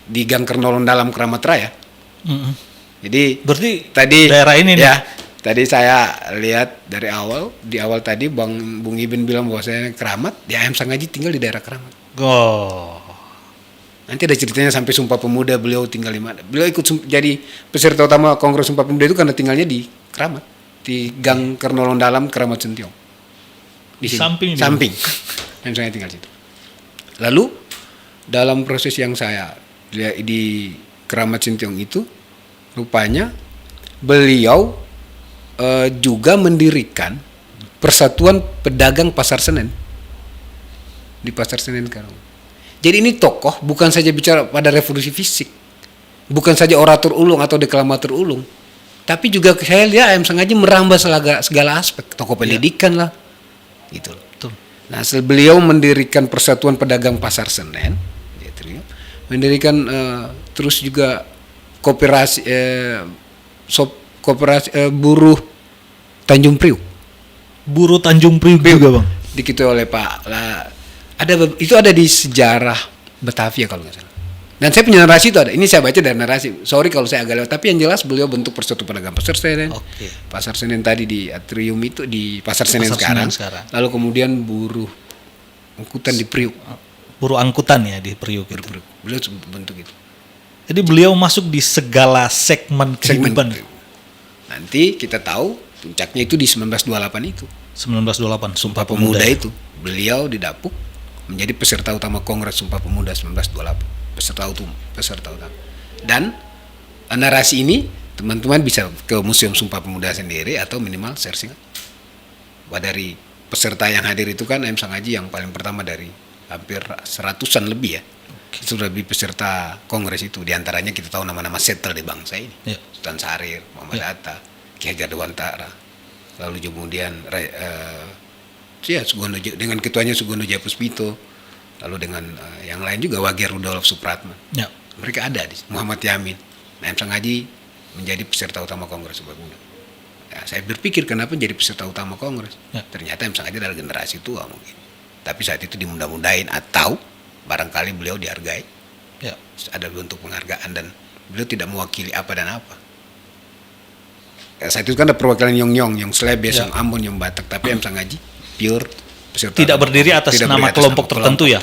di Gang Kernolon Dalam Keramat Raya. Jadi berarti tadi daerah ini ya. Tadi saya lihat di awal tadi Bung Ibin bilang bahwa saya Keramat, ya M. Sangaji tinggal di daerah Keramat. Nanti ada ceritanya sampai Sumpah Pemuda beliau tinggal di mana. Beliau ikut jadi peserta utama Kongres Sumpah Pemuda itu karena tinggalnya di Keramat, di Gang Kernolon Dalam Keramat Sentiong. Di samping. M. Sangaji tinggal situ. Lalu dalam proses yang saya lihat di Keramat Sentiong itu, rupanya beliau juga mendirikan Persatuan Pedagang Pasar Senen di Pasar Senen Karawang. Jadi ini tokoh bukan saja bicara pada revolusi fisik, bukan saja orator ulung atau deklamator ulung, tapi juga saya lihat Ayam Sengaji merambah segala aspek, tokoh pendidikan lah, gitu loh. Betul. Nah, beliau mendirikan Persatuan Pedagang Pasar Senen, mendirikan terus juga koperasi buruh Tanjung Priuk. Buruh Tanjung Priuk juga, Bang. Diketuai oleh itu ada di sejarah Batavia kalau nggak salah. Dan saya punya narasi itu ada. Ini saya baca dari narasi. Sorry kalau saya agak lewat, tapi yang jelas beliau bentuk Persatuan Pedagang Pasar Senen. Oke. Pasar Senen tadi di Atrium itu di Pasar Senen Pasar sekarang. Senen sekarang. Lalu kemudian buruh angkutan di Priuk. Buruh angkutan ya di Priuk itu. Beliau bentuk itu. Jadi beliau masuk di segala segmen kehidupan. Nanti kita tahu puncaknya itu di 1928 itu. 1928 Sumpah Pemuda Pemuda itu. Beliau didapuk menjadi peserta utama Kongres Sumpah Pemuda 1928. Peserta utama. Dan narasi ini teman-teman bisa ke Museum Sumpah Pemuda sendiri atau minimal searching. Dari peserta yang hadir itu kan Ayam Sengaji yang paling pertama dari hampir 100-an lebih ya. Sudah lebih peserta Kongres itu. Di antaranya kita tahu nama-nama settle di bangsa ini. Ya. Sultan Syahrir, Muhammad Hatta, Ki Hajar Dewantara. Lalu kemudian dengan ketuanya Sugondo Jayapuspito, lalu dengan yang lain juga Wage Rudolf Supratman. Ya. Mereka ada di Muhammad Yamin. Ayam Sengaji menjadi peserta utama Kongres Sumpah Pemuda. Ya, saya berpikir kenapa jadi peserta utama Kongres? Ya. Ternyata Ayam Sengaji adalah generasi tua mungkin. Tapi saat itu dimudah-mudahin atau barangkali beliau dihargai. Ya. Ada bentuk penghargaan dan beliau tidak mewakili apa dan apa. Ya, saat itu kan ada perwakilan Yong Slebes, Ya. Yong Ambon, Yong Batak, tapi Ayam Sengaji pure peserta Tidak berdiri atas nama kelompok tertentu ya?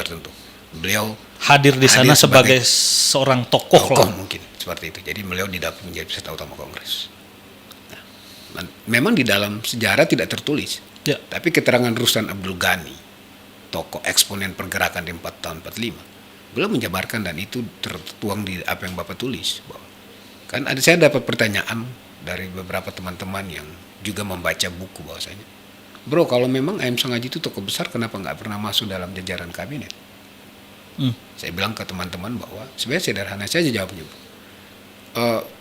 Beliau Hadir di sana sebagai seorang tokoh lah. mungkin seperti itu. Jadi beliau didapuk menjadi peserta utama Kongres. Nah, memang di dalam sejarah tidak tertulis. Ya. Tapi keterangan Ruslan Abdul Ghani, tokoh eksponen pergerakan di 4 tahun 45, beliau menjabarkan dan itu tertuang di apa yang Bapak tulis. Bahwa, kan saya dapat pertanyaan dari beberapa teman-teman yang juga membaca buku bahwasanya, bro, kalau memang Ayam Sengaji itu tokoh besar, kenapa nggak pernah masuk dalam jajaran kabinet? Saya bilang ke teman-teman bahwa sebenarnya sederhana saja jawabnya.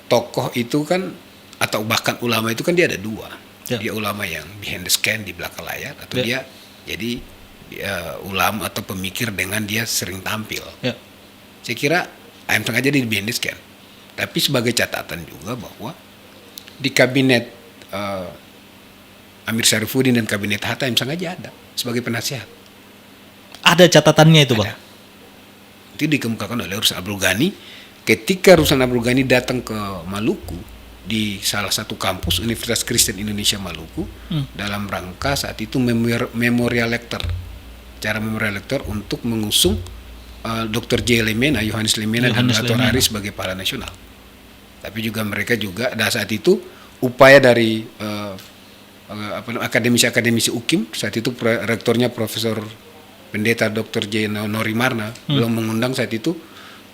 Tokoh itu kan atau bahkan ulama itu kan dia ada dua. Ya. Dia ulama yang behind the scan di belakang layar atau dia jadi ulama atau pemikir dengan dia sering tampil. Ya. Saya kira Ayam Sengaja di behind the scan. Tapi sebagai catatan juga bahwa di kabinet Amir Syarifuddin dan kabinet Hatta Ayam Sengaja ada sebagai penasihat. Ada catatannya itu, Bang. Ada. Itu dikemukakan oleh Ruslan Abdul Ghani ketika Ruslan Abdul Ghani datang ke Maluku di salah satu kampus Universitas Kristen Indonesia Maluku dalam rangka saat itu memorial lecture, cara memorial lecture untuk mengusung Dr. J. Lemena, Yohanes Lemena dan Lator Hari sebagai pahlawan nasional. Tapi juga mereka juga pada saat itu upaya dari akademisi UKIM, saat itu rektornya Profesor Pendeta Dr. J. Norimarna, belum mengundang saat itu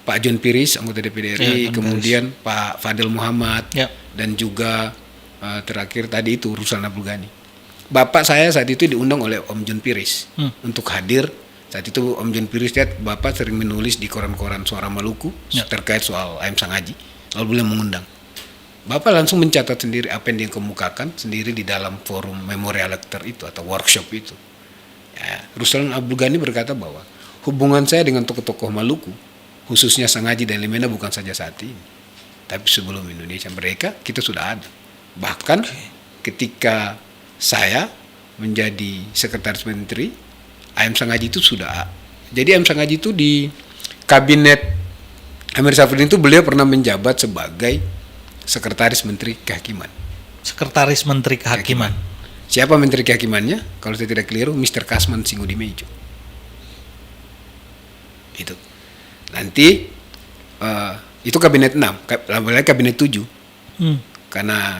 Pak John Piris, anggota DPD RI, kemudian Pak Fadil Muhammad, dan juga terakhir tadi itu Ruslan Abdul Ghani. Bapak saya saat itu diundang oleh Om John Piris untuk hadir. Saat itu Om John Piris lihat Bapak sering menulis di koran-koran Suara Maluku terkait soal Ayam Sengaji, lalu beliau mengundang. Bapak langsung mencatat sendiri apa yang dia kemukakan sendiri di dalam forum memorial lecture itu atau workshop itu. Ya, Ruslan Abdul Ghani berkata bahwa hubungan saya dengan tokoh-tokoh Maluku, khususnya Sengaji dan Lemena bukan saja saat ini, tapi sebelum Indonesia mereka kita sudah ada. Bahkan ketika saya menjadi sekretaris menteri, Ayam Sengaji itu sudah. Jadi Ayam Sengaji itu di kabinet Amir Syarifuddin itu beliau pernah menjabat sebagai sekretaris menteri kehakiman. Sekretaris Menteri Kehakiman. Siapa menteri kehakimannya? Kalau saya tidak keliru, Mr. Kasman Singudimejo. Itu. Nanti itu kabinet 6, lagi kabinet 7. Karena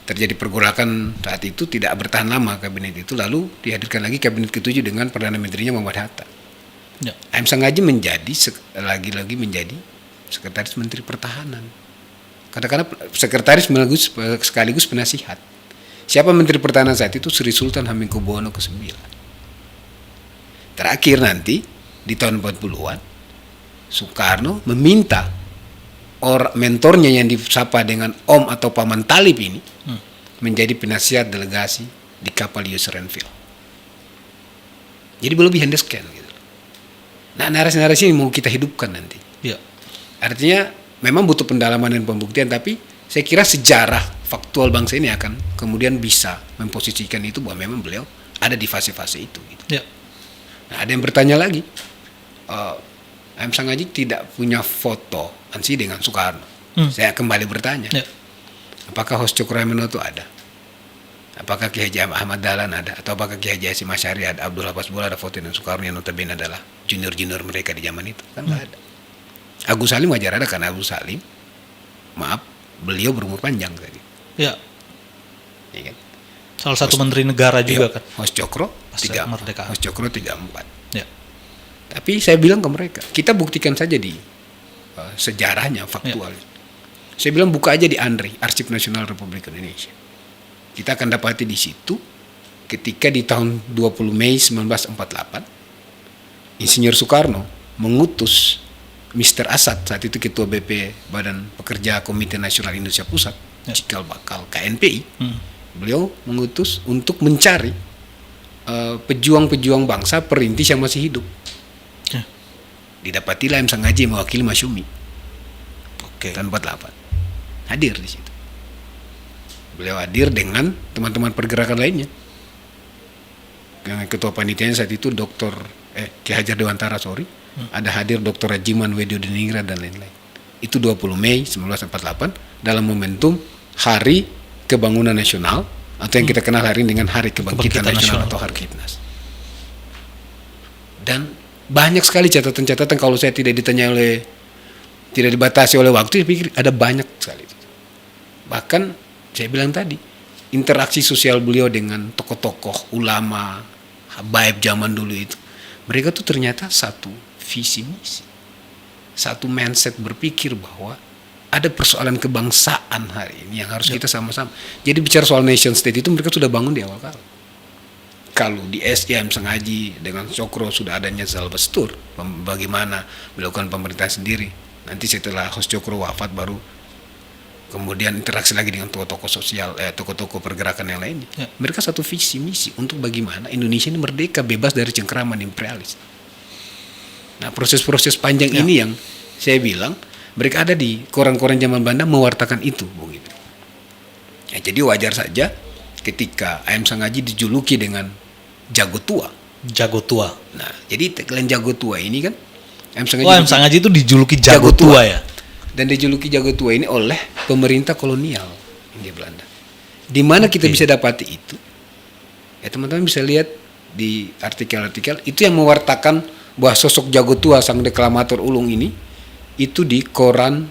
terjadi pergolakan saat itu tidak bertahan lama kabinet itu, lalu dihadirkan lagi kabinet ke-7 dengan Perdana Menterinya Muhammad Hatta. Ya. Ayam Sengaji menjadi lagi-lagi menjadi sekretaris Menteri Pertahanan. Katakanlah sekretaris sekaligus penasihat. Siapa Menteri Pertahanan saat itu? Sri Sultan Hamengkubuwono ke-9. Terakhir nanti di tahun 40-an Soekarno meminta mentornya yang disapa dengan Om atau Paman Talib ini menjadi penasihat delegasi di kapal USS Renville. Jadi berlebihan sekian gitu. Nah, narasi-narasi ini mau kita hidupkan nanti. Ya. Artinya memang butuh pendalaman dan pembuktian, tapi saya kira sejarah faktual bangsa ini akan kemudian bisa memposisikan itu bahwa memang beliau ada di fase-fase itu. Gitu. Ya. Nah, ada yang bertanya lagi, M. Sangaji tidak punya foto Ansi dengan Soekarno. Saya kembali bertanya, Ya. apakah Hos Cokroaminoto ada? Apakah Ki Haji Ahmad Dahlan ada? Atau apakah Ki Haji Hasyim Asy'ari ada? Abdullah Pasbula ada foto dengan Soekarno yang notabene adalah junior-junior mereka di zaman itu? Kan nggak ada. Agus Salim wajar ada karena Agus Salim, maaf, beliau berumur panjang tadi. Ya. Ya kan? Salah satu menteri negara juga kan. Hos Cokro Pasca kemerdekaan. Hos Cokro 34. Ya. Tapi saya bilang ke mereka, kita buktikan saja di sejarahnya, faktual. Saya bilang buka aja di ANRI, Arsip Nasional Republik Indonesia. Kita akan dapati di situ ketika di tahun 20 Mei 1948 Insinyur Soekarno mengutus Mr. Asad, saat itu Ketua BP Badan Pekerja Komite Nasional Indonesia Pusat, cikal bakal KNPI. Beliau mengutus untuk mencari pejuang-pejuang bangsa perintis yang masih hidup. Didapatilah M. Sangaji mewakili Masyumi. Tahun 48. Hadir di situ. Beliau hadir dengan teman-teman pergerakan lainnya. Yang ketua panitianya saat itu Ki Hajar Dewantara, ada hadir Dr. Rajiman Weddiodiningrat dan lain-lain. Itu 20 Mei 1948 dalam momentum Hari Kebangunan Nasional atau yang kita kenal hari ini dengan Hari Kebangkitan Nasional atau Hari Kipnas. Dan banyak sekali catatan-catatan, kalau saya tidak dibatasi oleh waktu, saya pikir ada banyak sekali. Bahkan saya bilang tadi, interaksi sosial beliau dengan tokoh-tokoh ulama habaib zaman dulu itu, mereka tuh ternyata satu visi misi, satu mindset berpikir bahwa ada persoalan kebangsaan hari ini yang harus kita sama-sama. Jadi bicara soal nation state itu mereka sudah bangun di awal kali. Kalau di SDM Sangaji dengan Cokro sudah adanya Zalbastur, bagaimana melakukan pemerintahan sendiri. Nanti setelah Hos Cokro wafat baru kemudian interaksi lagi dengan tokoh-tokoh sosial, tokoh-tokoh pergerakan yang lainnya. Mereka satu visi misi untuk bagaimana Indonesia ini merdeka, bebas dari cengkeraman imperialis. Nah, proses-proses panjang ini yang saya bilang mereka ada di koran-koran zaman Belanda mewartakan itu, Bung Ibu. Ya, jadi wajar saja ketika A.M. Sangaji dijuluki dengan jago tua. Jago tua. Nah, jadi tagline jago tua ini kan A.M. Sangaji itu dijuluki jago tua ya. Dan dijuluki jago tua ini oleh pemerintah kolonial Hindia Belanda. Di mana kita bisa dapati itu? Ya, teman-teman bisa lihat di artikel-artikel itu yang mewartakan bahwa sosok jago tua sang deklamator ulung ini itu di koran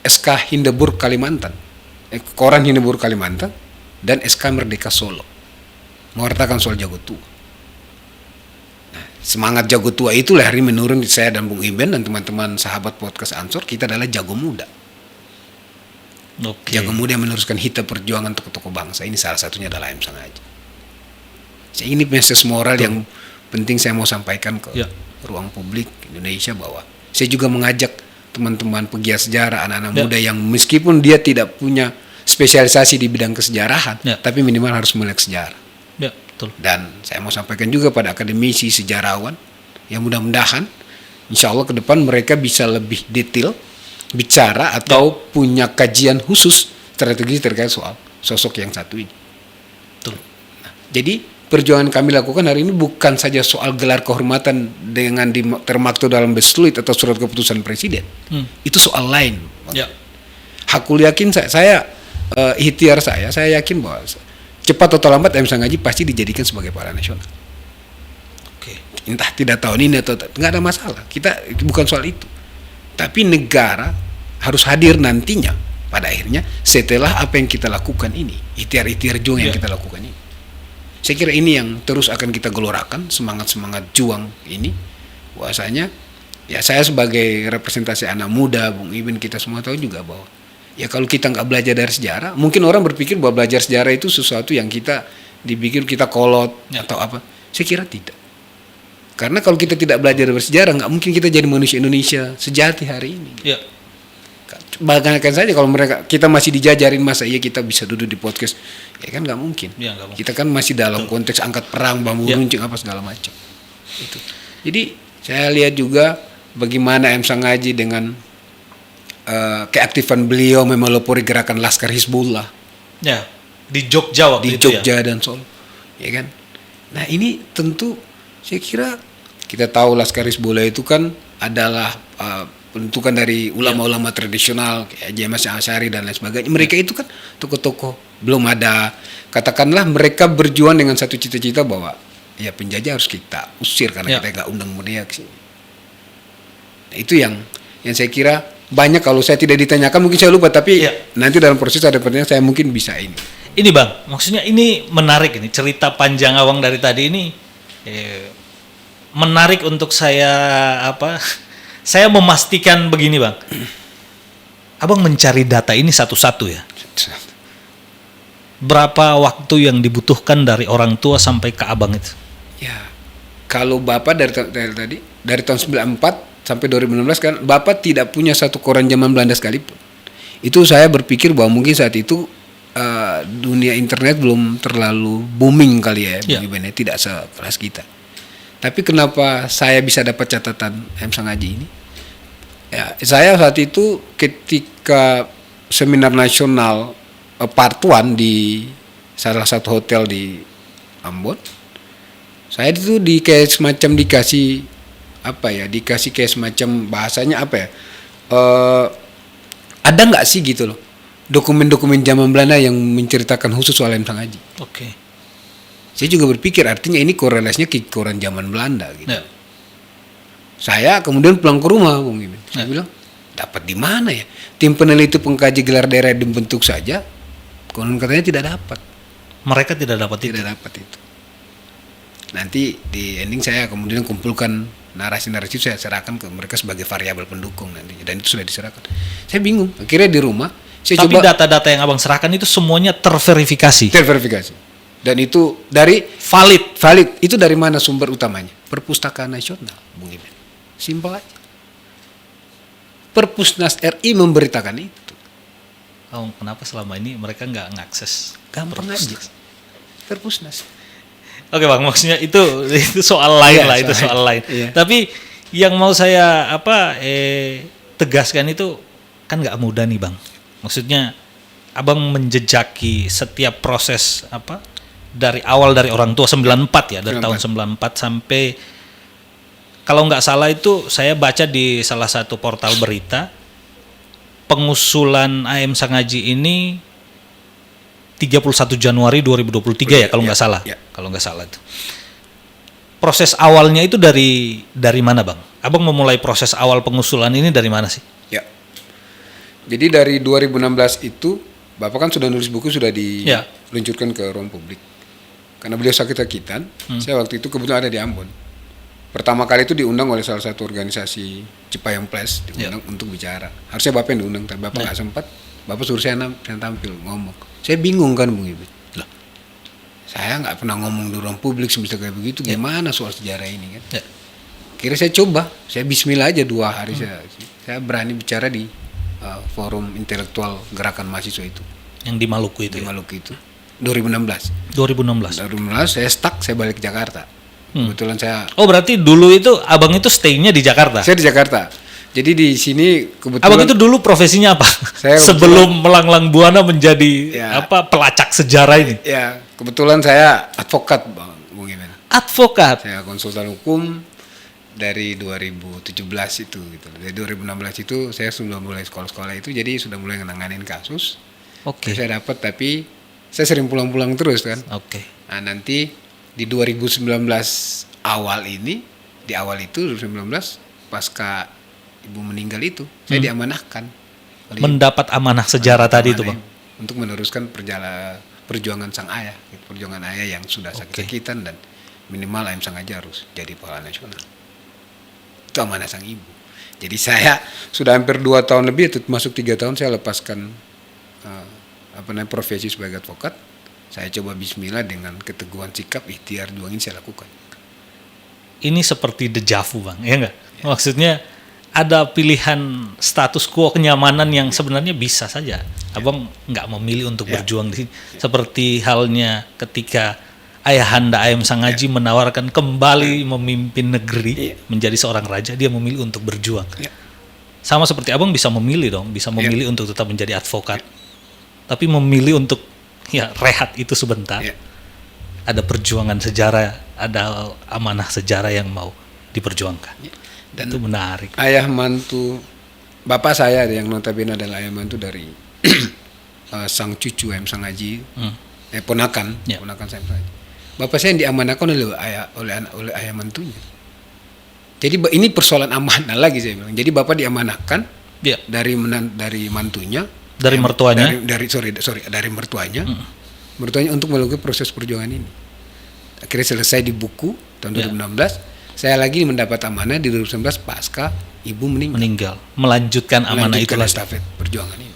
SK Hindenburg Kalimantan, koran Hindenburg Kalimantan dan SK Merdeka Solo mewartakan soal jago tua. Nah, semangat jago tua itulah hari menurun di saya dan Bung Iben dan teman-teman sahabat podcast Ansor, kita adalah jago muda. Jago muda yang meneruskan hita perjuangan tokoh-tokoh bangsa ini, salah satunya adalah M. Sangaji. Saya ini message moral yang penting saya mau sampaikan ke ruang publik Indonesia, bahwa saya juga mengajak teman-teman pegiat sejarah, anak-anak muda yang meskipun dia tidak punya spesialisasi di bidang kesejarahan, tapi minimal harus melek sejarah. Ya, betul. Dan saya mau sampaikan juga pada akademisi sejarawan yang mudah-mudahan insya Allah ke depan mereka bisa lebih detail bicara atau punya kajian khusus strategi terkait soal sosok yang satu ini. Betul. Nah, jadi perjuangan kami lakukan hari ini bukan saja soal gelar kehormatan dengan termaktub dalam besluit atau surat keputusan presiden. Itu soal lain. Ya. Hakul yakin saya ikhtiar saya yakin bahwa cepat atau lambat M. Sangaji pasti dijadikan sebagai pahlawan nasional. Entah tidak tahun ini atau nggak ada masalah. Kita bukan soal itu. Tapi negara harus hadir nantinya pada akhirnya setelah apa yang kita lakukan ini, ikhtiar-ikhtiar juang yang kita lakukan ini. Saya kira ini yang terus akan kita gelorakan, semangat-semangat juang ini. Bahwasanya ya saya sebagai representasi anak muda, Bung Iben, kita semua tahu juga bahwa ya kalau kita nggak belajar dari sejarah, mungkin orang berpikir bahwa belajar sejarah itu sesuatu yang kita dipikir kita kolot atau apa. Saya kira tidak. Karena kalau kita tidak belajar bersejarah, nggak mungkin kita jadi manusia Indonesia sejati hari ini. Ya. Bayangkan saja kalau kita masih dijajarin, masa iya kita bisa duduk di podcast, ya kan nggak mungkin. Ya, nggak mungkin. Kita kan masih dalam konteks angkat perang, bambu Ya. runcing apa segala macam. Itu. Jadi saya lihat juga bagaimana M. Sangaji dengan keaktifan beliau memelopori gerakan Laskar Hizbullah Ya. Di Jogja waktu di itu Jogja dan Solo, ya kan. Nah ini tentu saya kira kita tahu Laskar Hizbullah itu kan adalah bentukan dari ulama-ulama tradisional kayak Haji Ahmad Asy'ari dan lain sebagainya. Mereka itu kan tokoh-tokoh belum ada, katakanlah mereka berjuang dengan satu cita-cita bahwa ya penjajah harus kita usir karena kita nggak undang mereka ke sini. Nah, itu yang saya kira banyak, kalau saya tidak ditanyakan mungkin saya lupa, tapi nanti dalam proses ada pertanyaan saya mungkin bisa ini. Ini Bang, maksudnya ini menarik, ini cerita panjang Abang dari tadi ini menarik untuk saya saya memastikan begini Bang. Abang mencari data ini satu-satu ya. Berapa waktu yang dibutuhkan dari orang tua sampai ke Abang itu? Ya, kalau Bapak dari tahun 94 sampai 2016 kan Bapak tidak punya satu koran zaman Belanda sekalipun. Itu saya berpikir bahwa mungkin saat itu dunia internet belum terlalu booming kali ya, tidak sekelas kita. Tapi kenapa saya bisa dapat catatan M. Sangaji ini? Ya, saya saat itu ketika seminar nasional part 1 di salah satu hotel di Ambon, saya itu kayak semacam dikasih kayak semacam bahasanya ada nggak sih gitu loh dokumen-dokumen zaman Belanda yang menceritakan khusus soal M. Sangaji. Oke. Saya juga berpikir artinya ini korelasinya ke koran zaman Belanda gitu. Ya. Saya kemudian pulang ke rumah, Bung Imin. Saya bilang, dapat di mana ya? Tim peneliti pengkaji gelar daerah dibentuk saja, konon katanya tidak dapat. Mereka tidak dapat itu. Tidak dapat itu. Nanti di ending saya kemudian kumpulkan narasi-narasi, saya serahkan ke mereka sebagai variabel pendukung nantinya, dan itu sudah diserahkan. Saya bingung. Akhirnya di rumah saya Tapi data-data yang Abang serahkan itu semuanya terverifikasi. terverifikasi. Dan itu dari valid. Itu dari mana sumber utamanya? Perpustakaan Nasional, Bung Iben. Simpel aja. Perpusnas RI memberitakan itu. Oh, kenapa selama ini mereka nggak ngakses? Gampang aja. Perpusnas. Oke Bang, maksudnya itu soal lain lah, itu soal lain. Iya. Tapi yang mau saya tegaskan itu kan nggak mudah nih Bang. Maksudnya Abang menjejaki setiap proses dari awal dari orang tua 94 ya, dari 94. tahun 94 sampai kalau nggak salah itu saya baca di salah satu portal berita pengusulan AM Sangaji ini 31 Januari 2023 ya kalau nggak salah. Ya. Kalau nggak salah itu. Proses awalnya itu dari mana Bang? Abang memulai proses awal pengusulan ini dari mana sih? Ya. Jadi dari 2016 itu Bapak kan sudah nulis buku, sudah diluncurkan ke ruang publik. Karena beliau sakit-sakitan, saya waktu itu kebetulan ada di Ambon. Pertama kali itu diundang oleh salah satu organisasi Cipayung Press, diundang untuk bicara. Harusnya Bapak yang diundang, tapi Bapak nggak sempat. Bapak suruh saya tampil ngomong. Saya bingung kan Bung Ibu. Loh, saya nggak pernah ngomong di ruang publik semisal kayak begitu. Gimana soal sejarah ini kan? Kira saya coba, saya Bismillah aja 2 hari saya berani bicara di forum intelektual gerakan mahasiswa itu. Yang di Maluku itu. Di Maluku itu. 2016 saya stuck, saya balik ke Jakarta. Kebetulan saya. Oh berarti dulu itu Abang itu stay-nya di Jakarta? Saya di Jakarta. Jadi di sini kebetulan. Abang itu dulu profesinya apa? Sebelum melanglang buana menjadi pelacak sejarah ini? Ya, kebetulan saya advokat Bung Imen. Advokat? Saya konsultan hukum dari 2017 itu gitu. Dari 2016 itu saya sudah mulai sekolah-sekolah itu, jadi sudah mulai nanganin kasus. Oke. Saya dapat, tapi saya sering pulang-pulang terus kan. Oke. Nah, nanti di 2019 awal ini, di awal itu 2019 pasca ibu meninggal itu, saya diamanahkan. Mendapat amanah sejarah tadi itu Bang? Untuk meneruskan perjuangan sang ayah, perjuangan ayah yang sudah sakit-sakitan dan minimal AM Sangaji harus jadi pahlawan nasional. Itu amanah sang ibu. Jadi saya sudah hampir 2 tahun lebih, itu masuk 3 tahun saya lepaskan profesi sebagai advokat. Saya coba Bismillah dengan keteguhan sikap, ikhtiar, juang ini saya lakukan. ini seperti dejavu Bang, ya enggak? Maksudnya ada pilihan status quo kenyamanan yang sebenarnya bisa saja Abang nggak memilih untuk berjuang di sini. Seperti halnya ketika ayahanda Ayam Sangaji menawarkan kembali memimpin negeri menjadi seorang raja, dia memilih untuk berjuang. Sama seperti Abang bisa memilih dong, bisa memilih untuk tetap menjadi advokat, tapi memilih untuk rehat itu sebentar. Ada perjuangan sejarah, ada amanah sejarah yang mau diperjuangkan. Dan itu menarik. Ayah mantu bapak saya yang notabene adalah ayah mantu dari sang cucu Ayam Sangaji, ponakan saya. Bapak saya yang diamanahkan oleh ayah mantunya. Jadi ini persoalan amanah lagi saya bilang. Jadi bapak diamanahkan dari mantunya, dari mertuanya, dari mertuanya, mertuanya untuk melakukan proses perjuangan ini. Akhirnya selesai di buku tahun 2016. Saya lagi mendapat amanah di 2019 pasca ibu meninggal. Melanjutkan amanah itu lagi. Estafet perjuangan ini.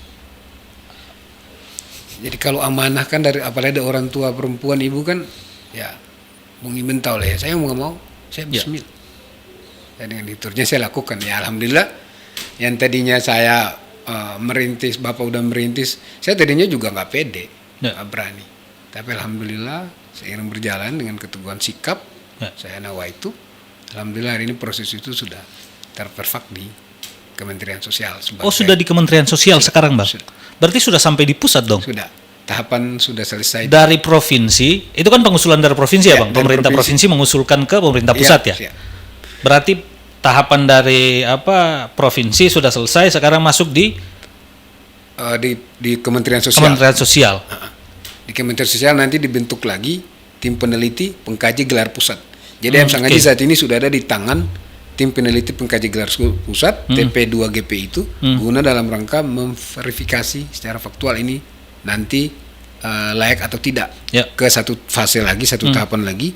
Jadi kalau amanah kan dari apalagi ada orang tua perempuan ibu kan, Bung Iben tahu lah ya. Saya mau nggak mau, saya bismillah. Ya, dengan liturnya saya lakukan. Ya alhamdulillah. Yang tadinya saya merintis, bapak udah merintis, saya tadinya juga nggak pede, nggak berani. Tapi alhamdulillah seiring berjalan dengan keteguhan sikap, saya nawaitu. Alhamdulillah hari ini proses itu sudah terperfak di Kementerian Sosial. Sudah di Kementerian Sosial sekarang Bang? Berarti sudah sampai di pusat dong? Sudah. Tahapan sudah selesai. Dari provinsi, itu kan pengusulan dari provinsi ya Bang? Pemerintah provinsi mengusulkan ke pemerintah pusat ya? Berarti tahapan dari provinsi sudah selesai, sekarang masuk di Kementerian Sosial. Kementerian Sosial. Di Kementerian Sosial nanti dibentuk lagi tim peneliti pengkaji gelar pusat. Jadi Ayam Sangaji saat ini sudah ada di tangan tim peneliti pengkaji gelar pusat TP2GP itu guna dalam rangka memverifikasi secara faktual ini nanti layak atau tidak ke satu fase lagi, satu tahapan lagi,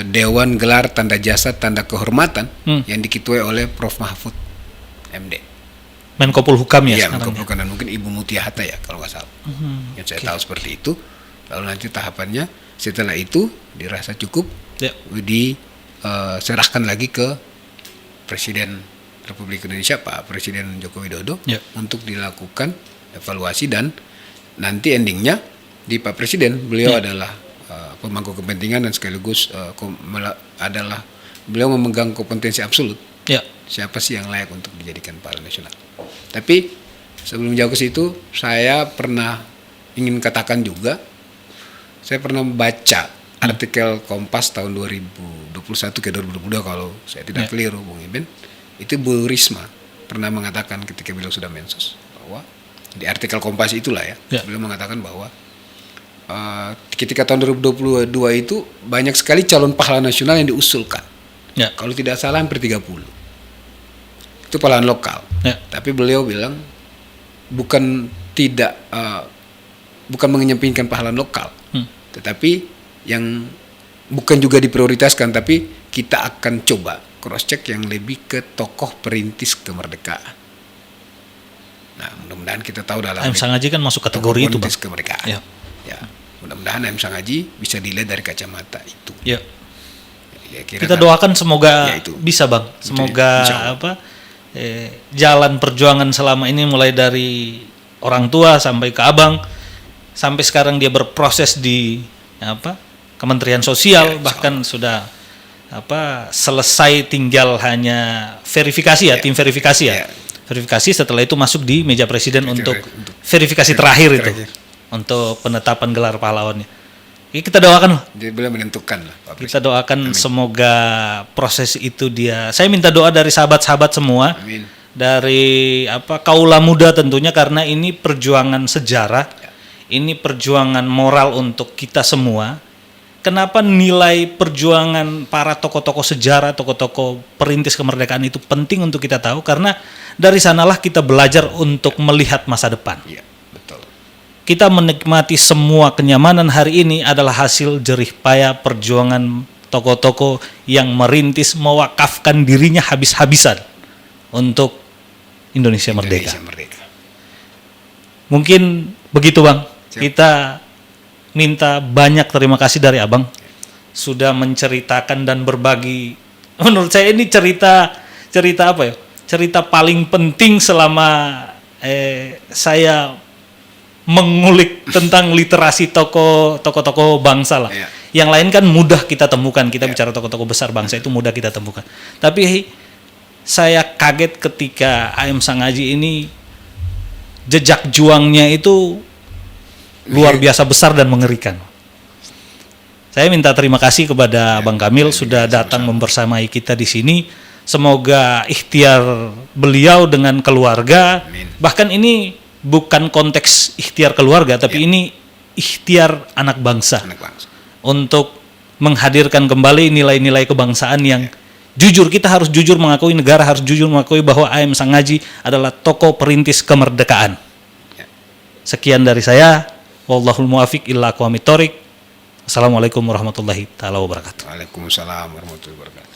Dewan Gelar Tanda Jasa Tanda Kehormatan yang diketuai oleh Prof. Mahfud MD. Menko Polhukam ya Menko Polhukam dan mungkin Ibu Mutia Hatta ya kalau nggak salah. Yang saya tahu seperti itu. Lalu nanti tahapannya setelah itu dirasa cukup diserahkan lagi ke Presiden Republik Indonesia Pak Presiden Joko Widodo untuk dilakukan evaluasi dan nanti endingnya di Pak Presiden. Beliau adalah pemangku kepentingan dan sekaligus adalah beliau memegang kompetensi absolut. Siapa sih yang layak untuk dijadikan pahlawan nasional? Tapi sebelum jauh ke situ, saya pernah ingin katakan juga, saya pernah membaca artikel Kompas tahun 2021 ke 2022 kalau saya tidak keliru Bung Iben, itu Bu Risma pernah mengatakan ketika beliau sudah mensos bahwa di artikel Kompas itulah beliau mengatakan bahwa ketika tahun 2022 itu banyak sekali calon pahlawan nasional yang diusulkan. Kalau tidak salah hampir 30. Itu pahlawan lokal. Tapi beliau bilang bukan mengenyampingkan pahlawan lokal, tetapi yang bukan juga diprioritaskan, tapi kita akan coba cross check yang lebih ke tokoh perintis kemerdekaan. Nah, mudah-mudahan kita tahu dalam Ayam Sangaji kan masuk kategori itu Bang. Kemerdekaan. Mudah-mudahan Ayam Sangaji bisa dilihat dari kacamata itu. Kita doakan semoga bisa Bang. Semoga jalan perjuangan selama ini mulai dari orang tua sampai ke Abang, sampai sekarang dia berproses di Kementerian Sosial, bahkan sudah selesai, tinggal hanya verifikasi tim verifikasi verifikasi, setelah itu masuk di meja presiden untuk verifikasi terakhir itu untuk penetapan gelar pahlawannya. Kita doakan dia belum menentukan lah Pak Presiden. Kita doakan semoga proses itu saya minta doa dari sahabat-sahabat semua. Amin. Dari kaula muda tentunya, karena ini perjuangan sejarah, ini perjuangan moral untuk kita semua. Kenapa nilai perjuangan para tokoh-tokoh sejarah, tokoh-tokoh perintis kemerdekaan itu penting untuk kita tahu? Karena dari sanalah kita belajar untuk melihat masa depan. Betul. Kita menikmati semua kenyamanan hari ini adalah hasil jerih payah perjuangan tokoh-tokoh yang merintis, mewakafkan dirinya habis-habisan untuk Indonesia merdeka. Mungkin begitu Bang. Kita minta banyak terima kasih dari Abang sudah menceritakan dan berbagi menurut saya ini cerita apa ya? Cerita paling penting selama saya mengulik tentang literasi tokoh-tokoh bangsa lah. Iya. Yang lain kan mudah kita temukan. Kita bicara tokoh-tokoh besar bangsa itu mudah kita temukan. Tapi saya kaget ketika A.M. Sangaji ini jejak juangnya itu luar biasa besar dan mengerikan. Saya minta terima kasih kepada Bang Kamil sudah datang membersamai kita di sini. Semoga ikhtiar beliau dengan keluarga, Amin. bahkan ini bukan konteks ikhtiar keluarga, tapi ini ikhtiar anak bangsa Anak bangsa. untuk menghadirkan kembali nilai-nilai kebangsaan yang jujur. Kita harus jujur mengakui, negara harus jujur mengakui bahwa A.M. Sangaji adalah tokoh perintis kemerdekaan. Ya. Sekian dari saya. Wallahul muwafiq illa aqwamit thoriq. Assalamualaikum warahmatullahi taala wabarakatuh. Waalaikumsalam warahmatullahi wabarakatuh.